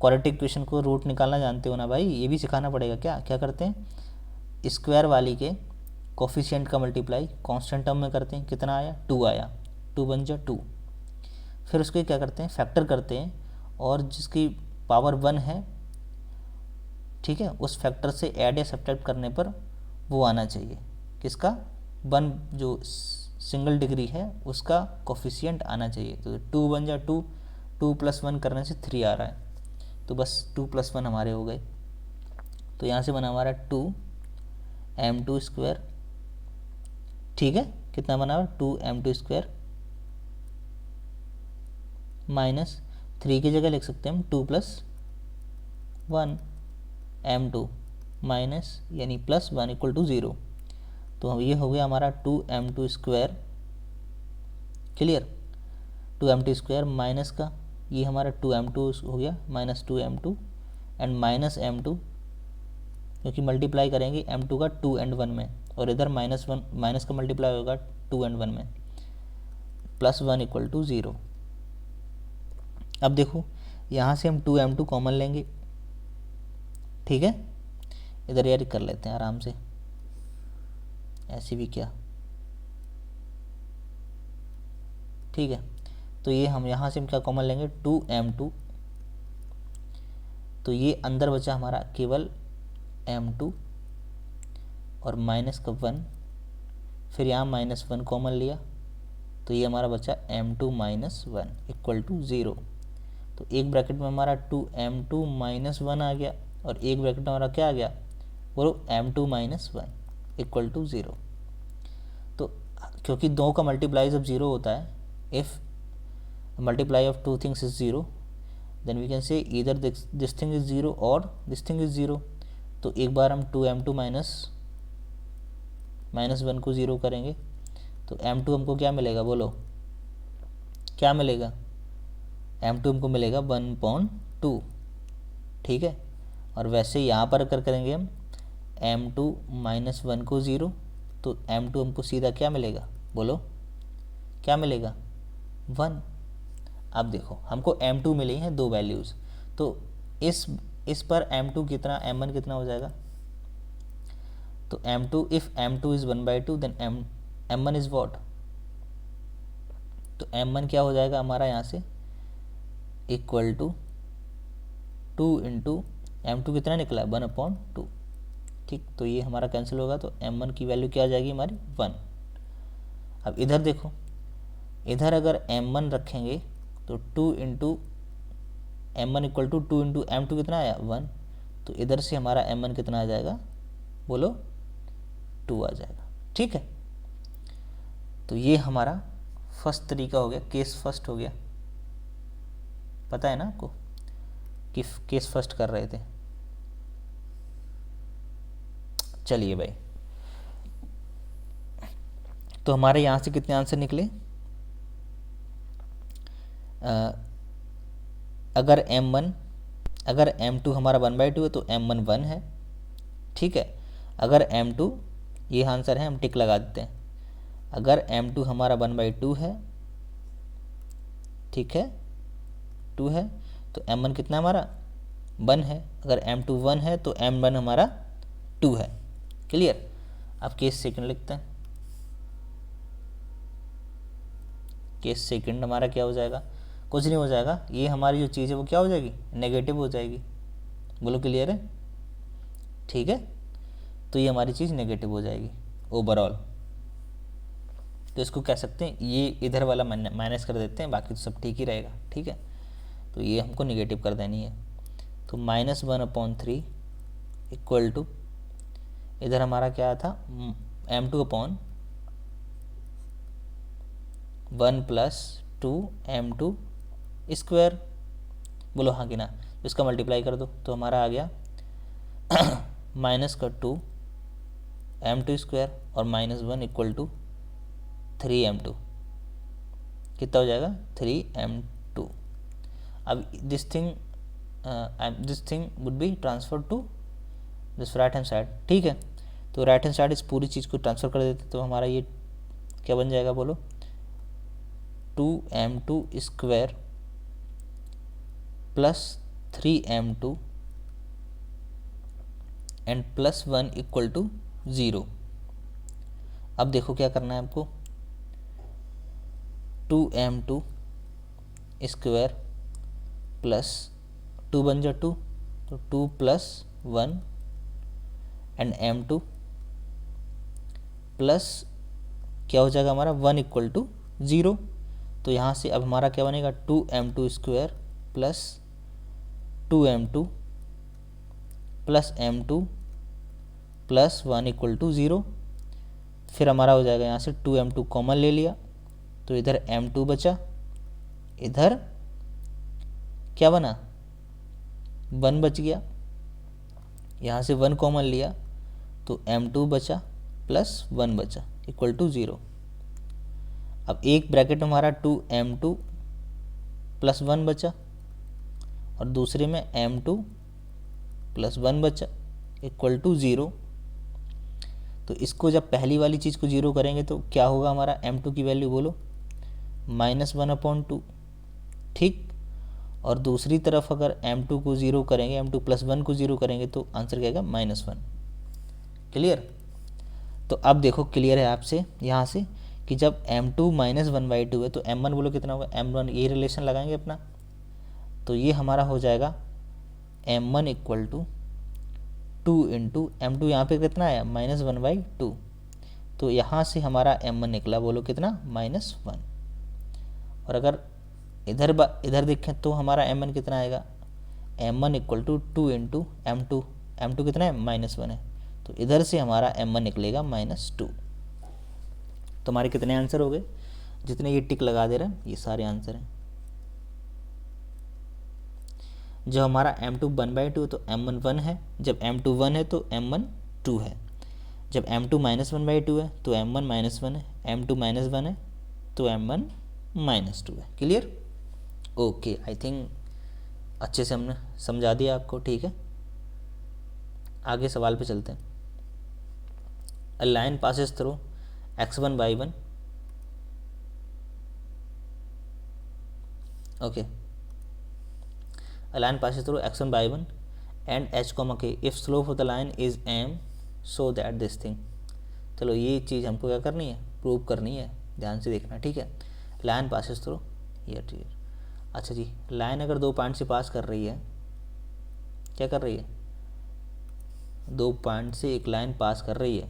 क्वाड्रेटिक इक्वेशन को रूट निकालना जानते हो ना भाई, ये भी सिखाना पड़ेगा, क्या करते हैं, स्क्वायर वाली के कोफिशिएंट का मल्टीप्लाई कांस्टेंट टर्म में करते हैं, कितना आया 2 आया, 2 1 जा 2, फिर उसको क्या करते हैं फैक्टर करते हैं, और जिसकी पावर 1 है, ठीक है, उस फैक्टर से ऐड या सब्ट्रैक्ट करने पर वो आना चाहिए, किसका 1 जो सिंगल डिग्री है उसका कोफिशिएंट आना चाहिए, तो 2 1 जा 2, 2 + 1 करने से 3 आ रहा है, तो बस 2 + 1 हमारे हो गए, तो यहाँ से बना हमारा 2m2 स्क्वायर, ठीक है, कितना बना 2m2 स्क्वायर माइनस 3 की जगह लिख सकते हैं हम 2 + 1 m2 माइनस यानी +1 इक्वल टू 0, तो ये हो गया हमारा 2m2 square, clear, 2m2 square minus का ये हमारा 2m2 हो गया minus 2m2 and minus m2, क्योंकि मल्टीप्लाई करेंगे m2 का 2 and 1 में, और इधर -1 माइनस का मल्टीप्लाई होगा 2 and 1 में, +1 इक्वल टू 0। अब देखो यहाँ से हम 2m2 कॉमन लेंगे, ठीक है, इधर यार कर लेते हैं आराम से, ऐसे भी क्या, ठीक है। तो ये हम यहाँ से क्या कॉमन लेंगे, 2m2, तो ये अंदर बचा हमारा केवल m2 और माइनस का 1, फिर यहाँ -1 कॉमन लिया, तो ये हमारा बचा m2 - 1 इक्वल टू 0। तो एक ब्रैकेट में हमारा 2m2 - 1 आ गया, और एक ब्रैकेट में हमारा क्या आ गया, बोलो m2 - 1 इक्वल टू 0। तो क्योंकि दो का मल्टीप्लाई जब 0 होता है, if multiply of two things is 0, then we can say either this thing is 0 और दिस थिंग इज 0। तो एक बार हम 2m2 - 1 को 0 करेंगे, तो m2 हमको क्या मिलेगा, बोलो क्या मिलेगा, m2 हमको मिलेगा 1/2, ठीक है। और वैसे यहाँ पर अगर करेंगे हम m2 - 1 को 0, तो m2 हमको सीधा क्या मिलेगा, बोलो क्या मिलेगा, 1। अब देखो हमको m2 मिली हैं दो वैल्यूज़, तो इस पर m2 कितना, m1 कितना हो जाएगा, तो m2 if m2 is 1/2 then m1 is what, तो m1 क्या हो जाएगा हमारा यहाँ से इक्वल टू 2 इंटू m2 कितना निकला, 1/2, ठीक। तो ये हमारा कैंसिल होगा, तो m1 की वैल्यू क्या आ जाएगी हमारी, 1। अब इधर देखो, इधर अगर m1 रखेंगे तो 2 into m1 equal to 2 into m2 कितना आया, 1। तो इधर से हमारा m1 कितना आ जाएगा, बोलो 2 आ जाएगा, ठीक है। तो ये हमारा फर्स्ट तरीका हो गया, केस फर्स्ट हो गया। पता है ना आपको कि केस फर्स्ट कर रहे थे। चलिए भाई, तो हमारे यहाँ से कितने आंसर निकले, अगर m2 हमारा 1/2 है तो m1 1 है, ठीक है। अगर m2, ये आंसर है, हम टिक लगा देते हैं। अगर m2 हमारा 1/2 है, ठीक है, 2 है, तो m1 कितना हमारा 1 है। अगर m2 1 है तो m1 हमारा 2 है। क्लियर। अब केस सेकंड लिखते हैं। केस सेकंड हमारा क्या हो जाएगा, कुछ नहीं हो जाएगा, ये हमारी जो चीज़ है वो क्या हो जाएगी, नेगेटिव हो जाएगी। बोलो क्लियर है, ठीक है। तो ये हमारी चीज़ नेगेटिव हो जाएगी ओवरऑल। तो इसको कह सकते हैं, ये इधर वाला माइनस कर देते हैं, बाकी तो सब ठीक ही रहेगा, ठीक है। तो ये हमको नेगेटिव कर देनी है। तो -1/3 इक्वल टू, इधर हमारा क्या था, m2/1 + 2m2 स्क्वायर। बोलो हाँ कि ना। तो इसका मल्टीप्लाई कर दो, तो हमारा आ गया -2 m2 स्क्वायर और -1 इक्वल टू 3m2। कितना हो जाएगा, 3m2। अब this thing would be transfer to this right hand side, ठीक है। तो राइट हैंड साइड इस पूरी चीज़ को ट्रांसफ़र कर देते, तो हमारा ये क्या बन जाएगा, बोलो 2m2 square plus 3m2 and +1 equal to 0। अब देखो क्या करना है आपको, 2m2 स्क्वायर प्लस 2 बन जा 2, तो 2 + 1 एंड m2 प्लस क्या हो जाएगा हमारा 1 इक्वल टू 0। तो यहाँ से अब हमारा क्या बनेगा, 2m2 square plus 2m2 plus m2 plus 1 equal to 0। फिर हमारा हो जाएगा यहाँ से 2m2 कॉमन ले लिया, तो इधर m2 बचा, इधर क्या बना, 1 बच गया। यहाँ से 1 कॉमन लिया तो m2 बचा प्लस 1 बचा इक्वल टू 0। अब एक ब्रैकेट हमारा 2m2 प्लस 1 बचा और दूसरे में m2 प्लस 1 बचा इक्वल टू 0। तो इसको जब पहली वाली चीज़ को 0 करेंगे तो क्या होगा हमारा, m2 की वैल्यू बोलो -1/2, ठीक। और दूसरी तरफ अगर m2 को 0 करेंगे, m2 + 1 को 0 करेंगे तो आंसर क्या आएगा, -1। क्लियर। तो अब देखो क्लियर है आपसे यहाँ से कि जब m2 माइनस 1/2 है तो m1 बोलो कितना होगा, m1 ये रिलेशन लगाएंगे अपना, तो ये हमारा हो जाएगा m1 equal to 2 into m2, यहाँ पे कितना आया -1/2, तो यहाँ से हमारा m1 निकला बोलो कितना -1। और अगर इधर देखें तो हमारा m1 कितना आएगा, m1 equal to 2 into m2, m2 कितना है -1 है, तो इधर से हमारा m1 निकलेगा -2। तो हमारे कितने आंसर हो गए, जितने ये टिक लगा दे रहे हैं ये सारे आंसर हैं। जब हमारा m2 1/2 तो m1 1 है, जब m2 1 है तो m1 2 है, जब m2 -1/2 है तो m1 -1 है, m2 -1 है तो m1 -2 है। क्लियर? ओके, आई थिंक अच्छे से हमने समझा दिया आपको। ठीक है, आगे सवाल पे चलते हैं। A line passes through x1 y1, okay, a line passes through x1 y1 and h, k if slope of the line is m so that this thing। चलो ये चीज़ हमको क्या करनी है, प्रूव करनी है, ध्यान से देखना। ठीक है, लाइन पासेस थ्रू हियर। अच्छा जी, लाइन अगर 2 पॉइंट से पास कर रही है, क्या कर रही है, 2 पॉइंट से एक लाइन पास कर रही है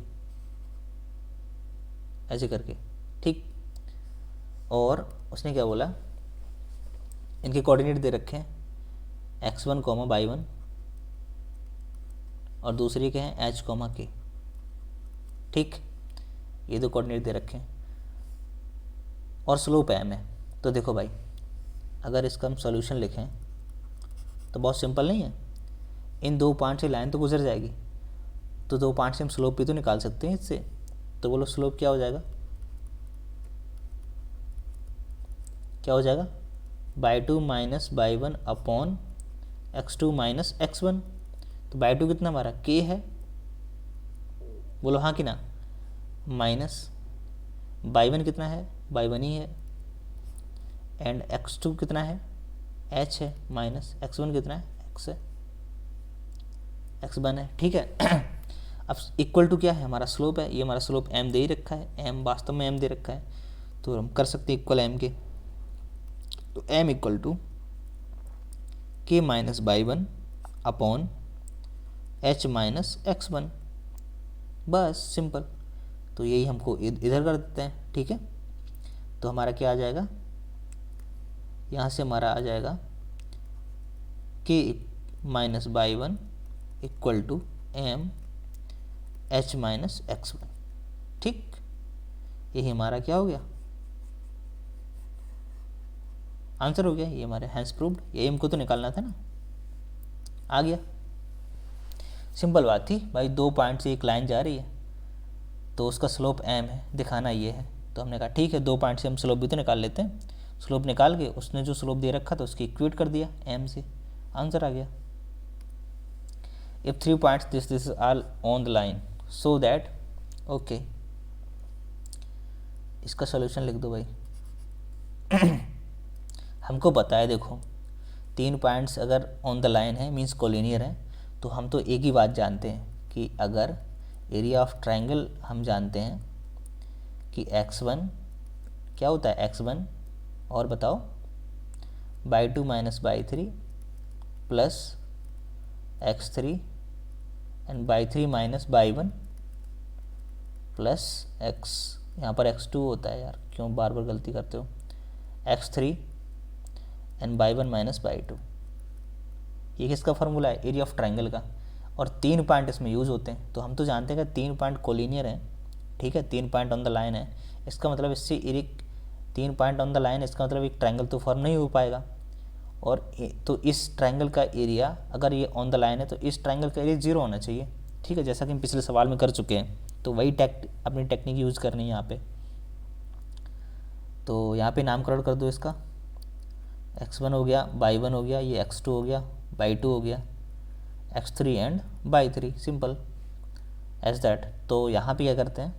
ऐसे करके, ठीक, और उसने क्या बोला, इनके कोऑर्डिनेट दे रखे हैं x1, y1 और दूसरी के हैं h, k। ठीक, ये 2 कोऑर्डिनेट दे रखे हैं और स्लोप m है। तो देखो भाई, अगर इसका हम सॉल्यूशन लिखें तो बहुत सिंपल नहीं है, इन 2 पॉइंट से लाइन तो गुजर जाएगी, तो 2 पॉइंट से हम स्लोप भी तो निकाल सकते हैं इससे। तो बोलो स्लोप क्या हो जाएगा, क्या हो जाएगा, y2 minus y1 upon x2 minus x1। तो y2 कितना हमारा k है, बोलो हाँ कि ना, माइनस y1 कितना है, y1 ही है, एंड x2 कितना है, h है, माइनस x1 कितना है, x है, x1 है। ठीक है, अब इक्वल टू क्या है, हमारा स्लोप है, ये हमारा स्लोप m दे ही रखा है, m वास्तव में m दे रखा है, तो हम कर सकते हैं इक्वल m के। तो m equal to k minus y1 upon h minus x1, बस सिंपल। तो यही हमको इधर कर देते हैं। ठीक है, तो हमारा क्या आ जाएगा, यहाँ से हमारा आ जाएगा k minus y1 equal to m h minus x1। ठीक, यही हमारा क्या हो गया, आंसर हो गया, ये हमारे हैंस प्रूव्ड। यही हमको तो निकालना था ना, आ गया, सिंपल बात थी भाई। 2 पॉइंट से एक लाइन जा रही है तो उसका स्लोप m है, दिखाना ये है। तो हमने कहा ठीक है, 2 पॉइंट से हम स्लोप भी तो निकाल लेते हैं। स्लोप निकाल के उसने जो स्लोप दे रखा था उसकी इक्वेट कर दिया m से, आंसर आ गया। If 3 points this are on the line so that, okay, इसका सोल्यूशन लिख दो भाई। हमको पता है, देखो 3 पॉइंट्स अगर ऑन द लाइन है मीन्स कोलिनियर है, तो हम तो एक ही बात जानते हैं कि अगर एरिया ऑफ ट्रायंगल हम जानते हैं कि x1 क्या होता है, x1 और बताओ y2 minus y3 plus x3 and y3 minus y1 plus x, यहाँ पर x2 होता है यार, क्यों बार बार गलती करते हो, x3 and y1 minus y2। ये किसका फार्मूला है, एरिया ऑफ ट्रायंगल का, और 3 पॉइंट इसमें यूज़ होते हैं। तो हम तो जानते हैं कि 3 पॉइंट कोलिनियर हैं, ठीक है, 3 पॉइंट ऑन द लाइन है, इसका मतलब इससे area 3 point on the line, इसका मतलब एक ट्रायंगल तो फॉर्म नहीं हो पाएगा। और तो इस ट्रायंगल का एरिया अगर ये ऑन द लाइन है तो इस ट्रायंगल का एरिया 0 होना चाहिए। ठीक है, जैसा कि हम पिछले सवाल में कर चुके हैं, तो वही अपनी टेक्निक यूज़ करनी है यहाँ पे। तो यहाँ पे नामकरण कर दो इसका, x1 हो गया, y1 हो गया, ये x2 हो गया, y2 हो गया, x3 and y3, simple as that. तो यहाँ पे क्या करते हैं,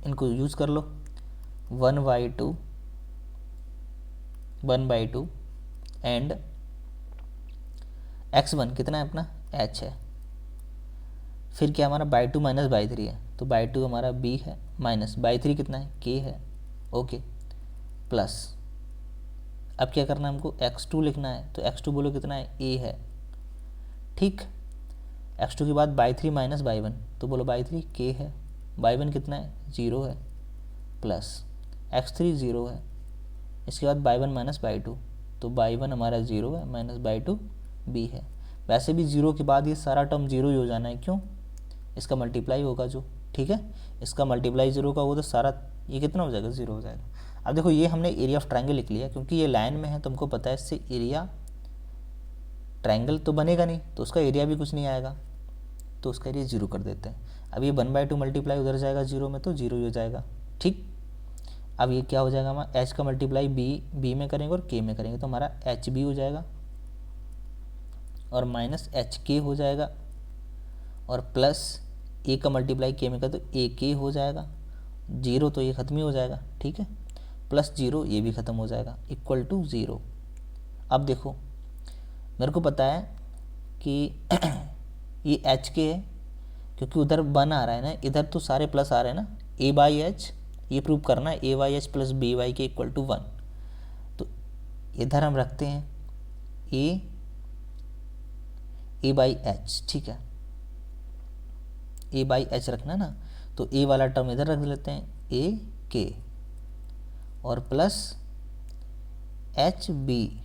इनको यूज़ कर लो, 1/2 एंड x1 कितना है अपना h है, फिर क्या हमारा y2 माइनस y3 है, तो बाई टू हमारा b है, माइनस बाई थ्री कितना है k है, ओके, प्लस अब क्या करना है हमको x2 लिखना है, तो x2 बोलो कितना है a है, ठीक। x2 के बाद by three minus by one, तो बोलो बाई थ्री k है, बाई वन कितना है 0 है, प्लस x3 0 है, इसके बाद by one minus by two, तो बाई वन हमारा 0 है माइनस बाई टू b है। वैसे भी 0 के बाद ये सारा टर्म 0 ही हो जाना है, क्यों, इसका मल्टीप्लाई होगा जो, ठीक है, इसका मल्टीप्लाई 0 का हो तो सारा ये कितना हो जाएगा 0 हो जाएगा। अब देखो ये हमने एरिया ऑफ ट्रायंगल लिख लिया, क्योंकि ये लाइन में है तो हमको पता है इससे एरिया ट्रायंगल तो बनेगा नहीं, तो उसका एरिया भी कुछ नहीं आएगा, तो उसका एरिया 0 कर देते हैं। अब ये 1/2 मल्टीप्लाई उधर जाएगा 0 में, तो 0 ही हो जाएगा, ठीक। अब ये क्या हो जाएगा हमारा h का मल्टीप्लाई b में करेंगे और k में करेंगे, तो हमारा एच बी हो जाएगा और माइनस एच के हो जाएगा, और प्लस ए का मल्टीप्लाई के में कर तो ए के हो जाएगा, 0 तो ये ख़त्म ही हो जाएगा, ठीक है, प्लस 0 ये भी ख़त्म हो जाएगा, इक्वल टू 0। अब देखो मेरे को पता है कि ये एच के है, क्योंकि उधर 1 आ रहा है ना, इधर तो सारे प्लस आ रहे हैं ना, a बाई एच, ये प्रूव करना है a by h plus b by k equal to 1, तो इधर हम रखते हैं a बाई एच, ठीक है, a बाई एच रखना ना, तो a वाला टर्म इधर रख लेते हैं a के, और प्लस एच बी,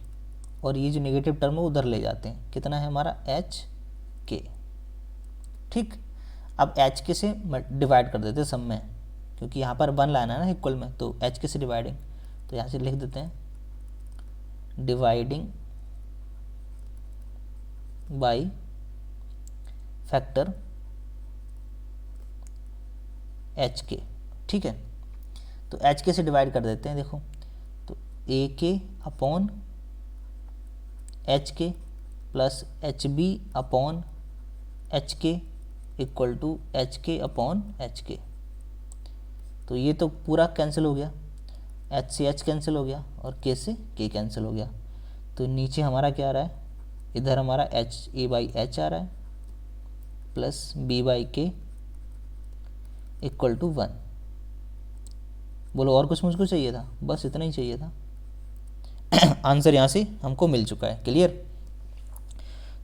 और ये जो नेगेटिव टर्म है उधर ले जाते हैं, कितना है हमारा एच के, ठीक। अब एच के से डिवाइड कर देते हैं सब में, क्योंकि यहाँ पर 1 लाना है ना इक्वल में, तो एच के से डिवाइडिंग, तो यहाँ से लिख देते हैं डिवाइडिंग बाई फैक्टर एच के, ठीक है, तो एच के से डिवाइड कर देते हैं, देखो तो a k upon h k plus h b upon h k equal to h k upon h k, तो ये तो पूरा कैंसिल हो गया, एच से एच कैंसिल हो गया और के से के कैंसिल हो गया, तो नीचे हमारा क्या आ रहा है, इधर हमारा एच ए बाई एच आ रहा है plus b by k equal to 1। बोलो और कुछ मुझको चाहिए था, बस इतना ही चाहिए था। आंसर यहाँ से हमको मिल चुका है, क्लियर।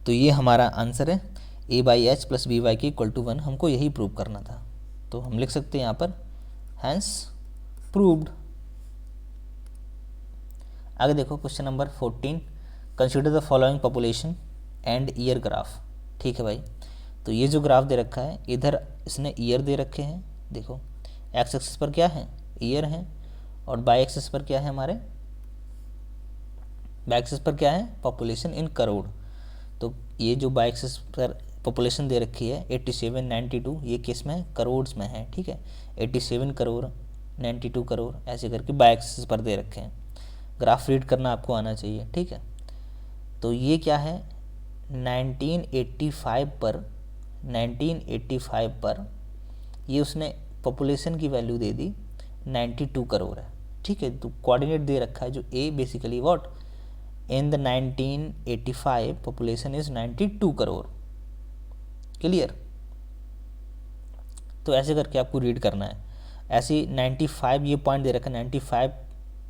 तो ये हमारा आंसर है a by h plus b by k equal to 1, हमको यही प्रूव करना था, तो हम लिख सकते हैं यहाँ पर हैंस प्रूव्ड। आगे देखो question number 14, consider the following population and year graph, ठीक है भाई। तो ये जो ग्राफ दे रखा है, इधर इसने ईयर दे रखे हैं, देखो एक्स एक्सिस पर क्या है ईयर है, और बाई एक्सिस पर क्या है हमारे, बाई एक्सिस पर क्या है पॉपुलेशन इन करोड़। तो ये जो बाई एक्सिस पर पॉपुलेशन दे रखी है 87, 92, ये किस में है करोड़ में है, ठीक है, 87 करोड़ 92 करोड़ ऐसे करके बाई एक्सिस पर दे रखे हैं। ग्राफ रीड करना आपको आना चाहिए, ठीक है। तो ये क्या है 1985 पर ये उसने पॉपुलेशन की वैल्यू दे दी 92 करोड़ है, ठीक है। तो कोऑर्डिनेट दे रखा है जो a basically what in the 1985 population is 92 crore, clear. तो ऐसे करके आपको रीड करना है, ऐसे 95 ये पॉइंट दे रखा है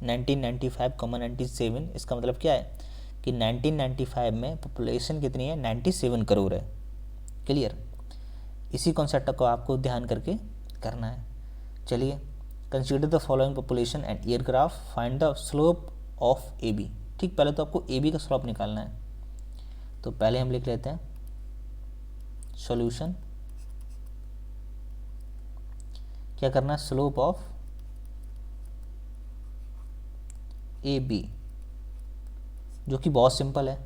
1995, इसका मतलब क्या है कि 1995 में पॉपुलेशन कितनी है 97 करोड़ है, क्लियर। इसी कॉन्सेप्ट को आपको ध्यान करके करना है। चलिए, consider the following population and year graph, find the slope of A B, ठीक। पहले तो आपको ए बी का स्लोप निकालना है, तो पहले हम लिख लेते हैं सॉल्यूशन, क्या करना है स्लोप ऑफ ए बी, जो कि बहुत सिंपल है।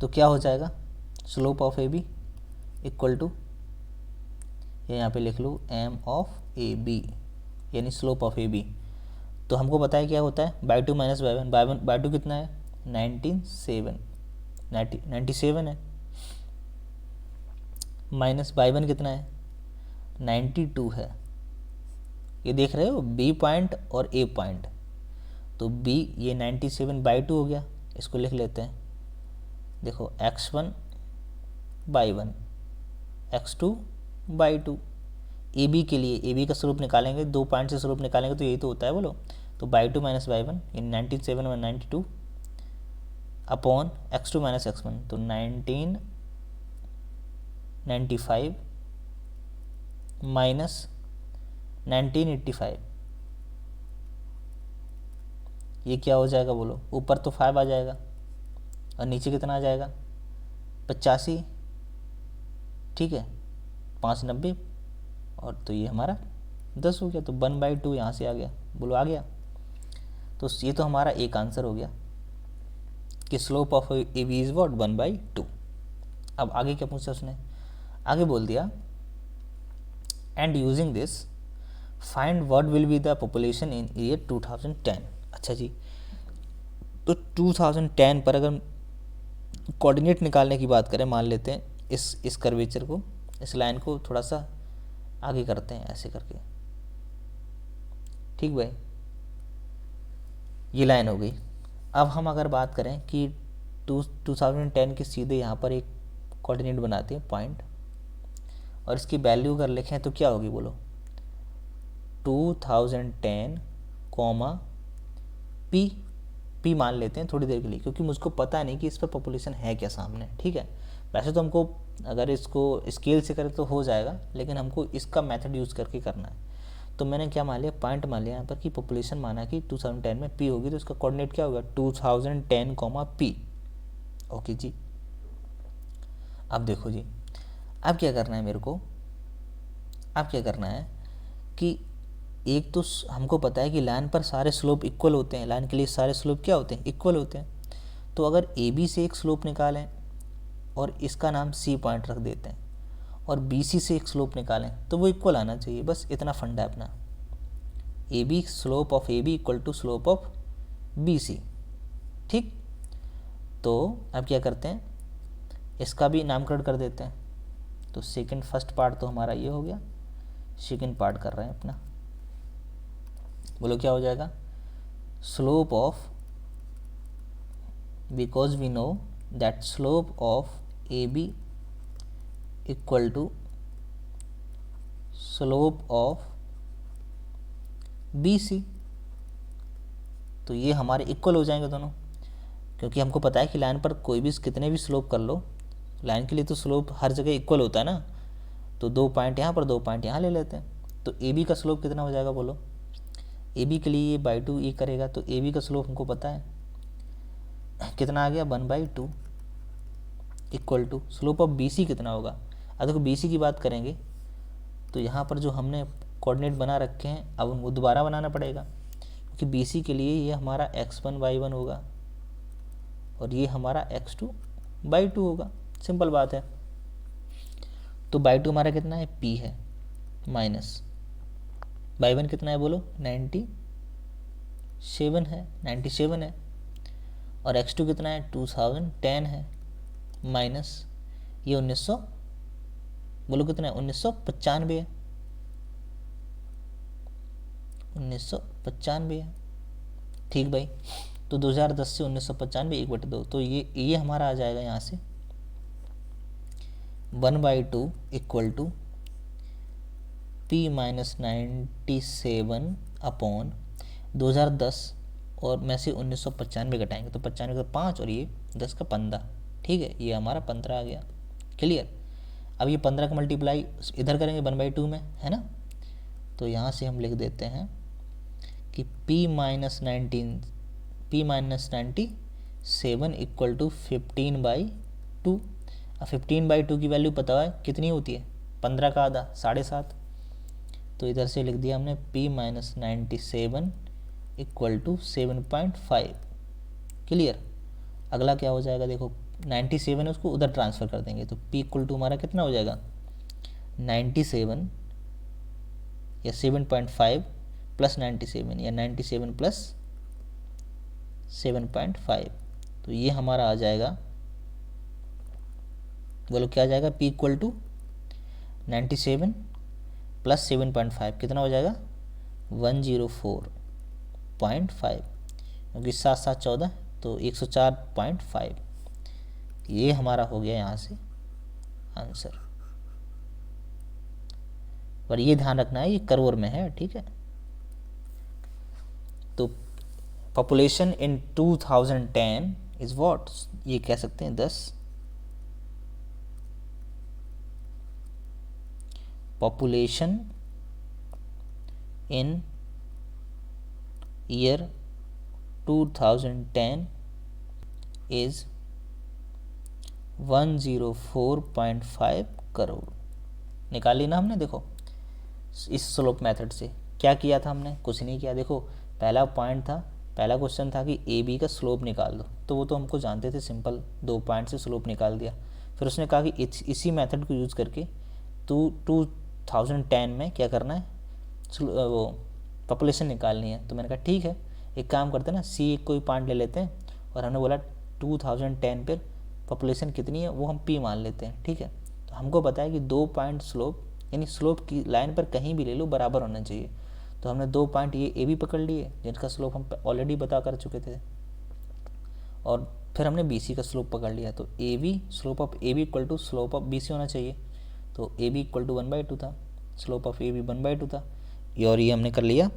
तो क्या हो जाएगा slope of A B equal to, यहाँ पे लिख लो एम ऑफ ए बी, यानी स्लोप ऑफ ए बी। तो हमको पता है क्या होता है y two minus by one, y two कितना है 97 है, माइनस बाई वन कितना है 92 है। ये देख रहे हो बी पॉइंट और ए पॉइंट, तो बी ये 97 बाई टू हो गया, इसको लिख लेते हैं, देखो x1 y one, x2 y two. A B के लिए ए बी का स्लोप निकालेंगे, 2 पॉइंट से स्लोप निकालेंगे तो यही तो होता है बोलो। तो by two minus by one in 97 और 92 अपॉन x2 माइनस x1, तो 1995 माइनस 1985, ये क्या हो जाएगा बोलो। ऊपर तो 5 आ जाएगा और नीचे कितना आ जाएगा 85, ठीक है, 590, और तो ये हमारा 10 हो गया। तो 1/2 यहाँ से आ गया, बोलो आ गया। तो ये तो हमारा एक आंसर हो गया कि slope of A B is what 1/2। अब आगे क्या पूछा उसने, आगे बोल दिया and using this find what will be the population in year 2010। अच्छा जी, तो 2010 पर अगर कोऑर्डिनेट निकालने की बात करें, मान लेते हैं इस कर्वेचर को, इस लाइन को थोड़ा सा आगे करते हैं ऐसे करके, ठीक भाई, ये लाइन हो गई। अब हम अगर बात करें कि 2010 के सीधे यहाँ पर एक कोऑर्डिनेट बनाते हैं पॉइंट, और इसकी वैल्यू अगर लिखें तो क्या होगी बोलो, 2010 कॉमा पी मान लेते हैं थोड़ी देर के लिए, क्योंकि मुझको पता नहीं कि इस पर पॉपुलेशन है क्या सामने, ठीक है। वैसे तो हमको अगर इसको स्केल से करें तो हो जाएगा, लेकिन हमको इसका मेथड यूज़ करके करना है। तो मैंने क्या मान लिया, पॉइंट मान लिया यहाँ पर कि पॉपुलेशन माना कि 2010 में पी होगी, तो इसका कोऑर्डिनेट क्या होगा 2010 कॉमा पी। ओके जी, अब देखो जी, अब क्या करना है मेरे को, अब क्या करना है कि एक तो हमको पता है कि लाइन पर सारे स्लोप इक्वल होते हैं, लाइन के लिए सारे स्लोप क्या होते हैं, इक्वल होते हैं। तो अगर ए बी से एक स्लोप निकालें और इसका नाम सी पॉइंट रख देते हैं, और बी सी से एक स्लोप निकालें तो वो इक्वल आना चाहिए, बस इतना फंडा है अपना। A B slope of A B equal to slope of B C, ठीक। तो अब क्या करते हैं, इसका भी नामकरण कर देते हैं। तो सेकंड फर्स्ट पार्ट तो हमारा ये हो गया, सेकंड पार्ट कर रहे हैं अपना, बोलो क्या हो जाएगा, slope of, because we know that slope of A B equal to slope of B C. तो ये हमारे इक्वल हो जाएंगे दोनों, क्योंकि हमको पता है कि लाइन पर कोई भी कितने भी स्लोप कर लो, लाइन के लिए तो स्लोप हर जगह इक्वल होता है ना। तो 2 पॉइंट यहाँ पर 2 पॉइंट यहाँ ले लेते हैं। तो ए बी का स्लोप कितना हो जाएगा बोलो, ए बी के लिए ये बाई टू ये करेगा, तो ए बी का स्लोप हमको पता है कितना आ गया 1/2 equal to slope of B C कितना होगा। अब देखो बी सी की बात करेंगे तो यहाँ पर जो हमने कोऑर्डिनेट बना रखे हैं अब उनको दोबारा बनाना पड़ेगा, क्योंकि बी सी के लिए ये हमारा x1/1 होगा और ये हमारा x2/2 होगा, सिंपल बात है। तो बाई टू हमारा कितना है p है, माइनस बाई वन कितना है बोलो 97 है, 97 है, और x2 कितना है 2010 है, माइनस ये 1900 बोलो कितना है 1995 है, 1995 है, ठीक भाई। तो 2010 से 1995 1/2, तो ये हमारा आ जाएगा यहाँ से 1/2 equal to p minus 97 upon 2010 और में से 1995 घटाएंगे तो 95 का 5 और ये 10 का 15, ठीक है, ये हमारा 15 आ गया, क्लियर। अब ये 15 का मल्टीप्लाई इधर करेंगे 1/2 में, है ना। तो यहाँ से हम लिख देते हैं कि p माइनस 97 इक्वल टू 15/2। अब 15/2 की वैल्यू पता है कितनी होती है, 15 का आधा 7.5। तो इधर से लिख दिया हमने p minus 97 equal to 7.5, clear. अगला क्या हो जाएगा देखो 97 है उसको उधर ट्रांसफ़र कर देंगे, तो p इक्वल टू हमारा कितना हो जाएगा 97 या 7.5 प्लस 97 या 97 प्लस 7.5, तो ये हमारा आ जाएगा, बोलो क्या आ जाएगा, p इक्वल टू 97 प्लस 7.5 कितना हो जाएगा 104.5, क्योंकि 7 7 14 तो 104.5, ये हमारा हो गया यहाँ से आंसर। और ये ध्यान रखना है ये करोड़ में है, ठीक है। तो पॉपुलेशन इन 2010 इज व्हाट, ये कह सकते हैं 10। Population in year 2010 is 104.5 crore. निकाली ना हमने, देखो इस स्लोप मेथड से क्या किया था हमने, कुछ नहीं किया। देखो पहला पॉइंट था, पहला क्वेश्चन था कि ए बी का स्लोप निकाल दो, तो वो तो हमको जानते थे, सिंपल 2 पॉइंट से स्लोप निकाल दिया। फिर उसने कहा कि इसी मेथड को यूज़ करके 2010 में क्या करना है, वो पॉपुलेशन निकालनी है। तो मैंने कहा ठीक है, एक काम करते हैं ना, सी एक कोई पॉइंट ले लेते हैं, और हमने बोला 2010 पर पॉपुलेशन कितनी है वो हम पी मान लेते हैं, ठीक है। तो हमको पता है कि 2 पॉइंट स्लोप, यानी स्लोप की लाइन पर कहीं भी ले लो बराबर होना चाहिए। तो हमने 2 पॉइंट ये ए बी पकड़ लिए जिनका स्लोप हम ऑलरेडी बता कर चुके थे, और फिर हमने बी सी का स्लोप पकड़ लिया। तो A B, slope of A B equal to slope of B C होना चाहिए। तो ए बी इक्वल टू 1/2 था, स्लोप ऑफ ए बी 1/2 था, और ये हमने कर लिया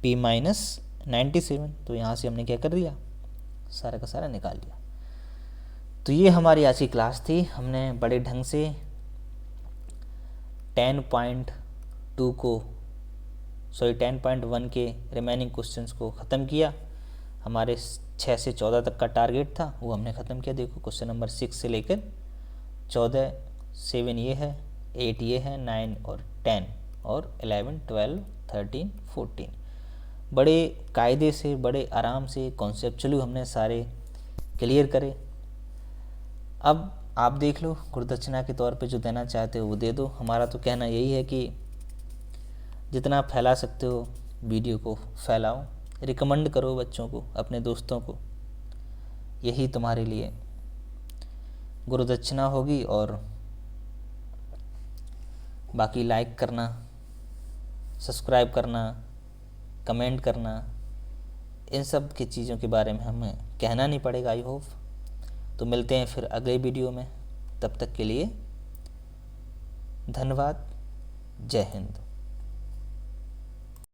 पी माइनस 97। तो यहाँ से हमने क्या कर दिया, सारा का सारा निकाल लिया। तो ये हमारी आज की क्लास थी। हमने बड़े ढंग से 10.2 को 10.1 के रिमेनिंग क्वेश्चंस को ख़त्म किया। हमारे 6 से 14 तक का टारगेट था, वो हमने ख़त्म किया। देखो क्वेश्चन नंबर 6 से लेकर 14, 7 ये है, 8 ये है, 9 और 10 और 11, 12, 13, 14 बड़े कायदे से, बड़े आराम से कॉन्सेप्चुअली हमने सारे क्लियर करे। अब आप देख लो, गुरुदक्षिणा के तौर पे जो देना चाहते हो वो दे दो। हमारा तो कहना यही है कि जितना फैला सकते हो वीडियो को फैलाओ, रिकमेंड करो बच्चों को, अपने दोस्तों को, यही तुम्हारे लिए गुरुदक्षिणा होगी। और बाकी लाइक करना, सब्सक्राइब करना, कमेंट करना, इन सब की चीज़ों के बारे में हमें कहना नहीं पड़ेगा, आई होप। तो मिलते हैं फिर अगले वीडियो में, तब तक के लिए धन्यवाद, जय हिंद।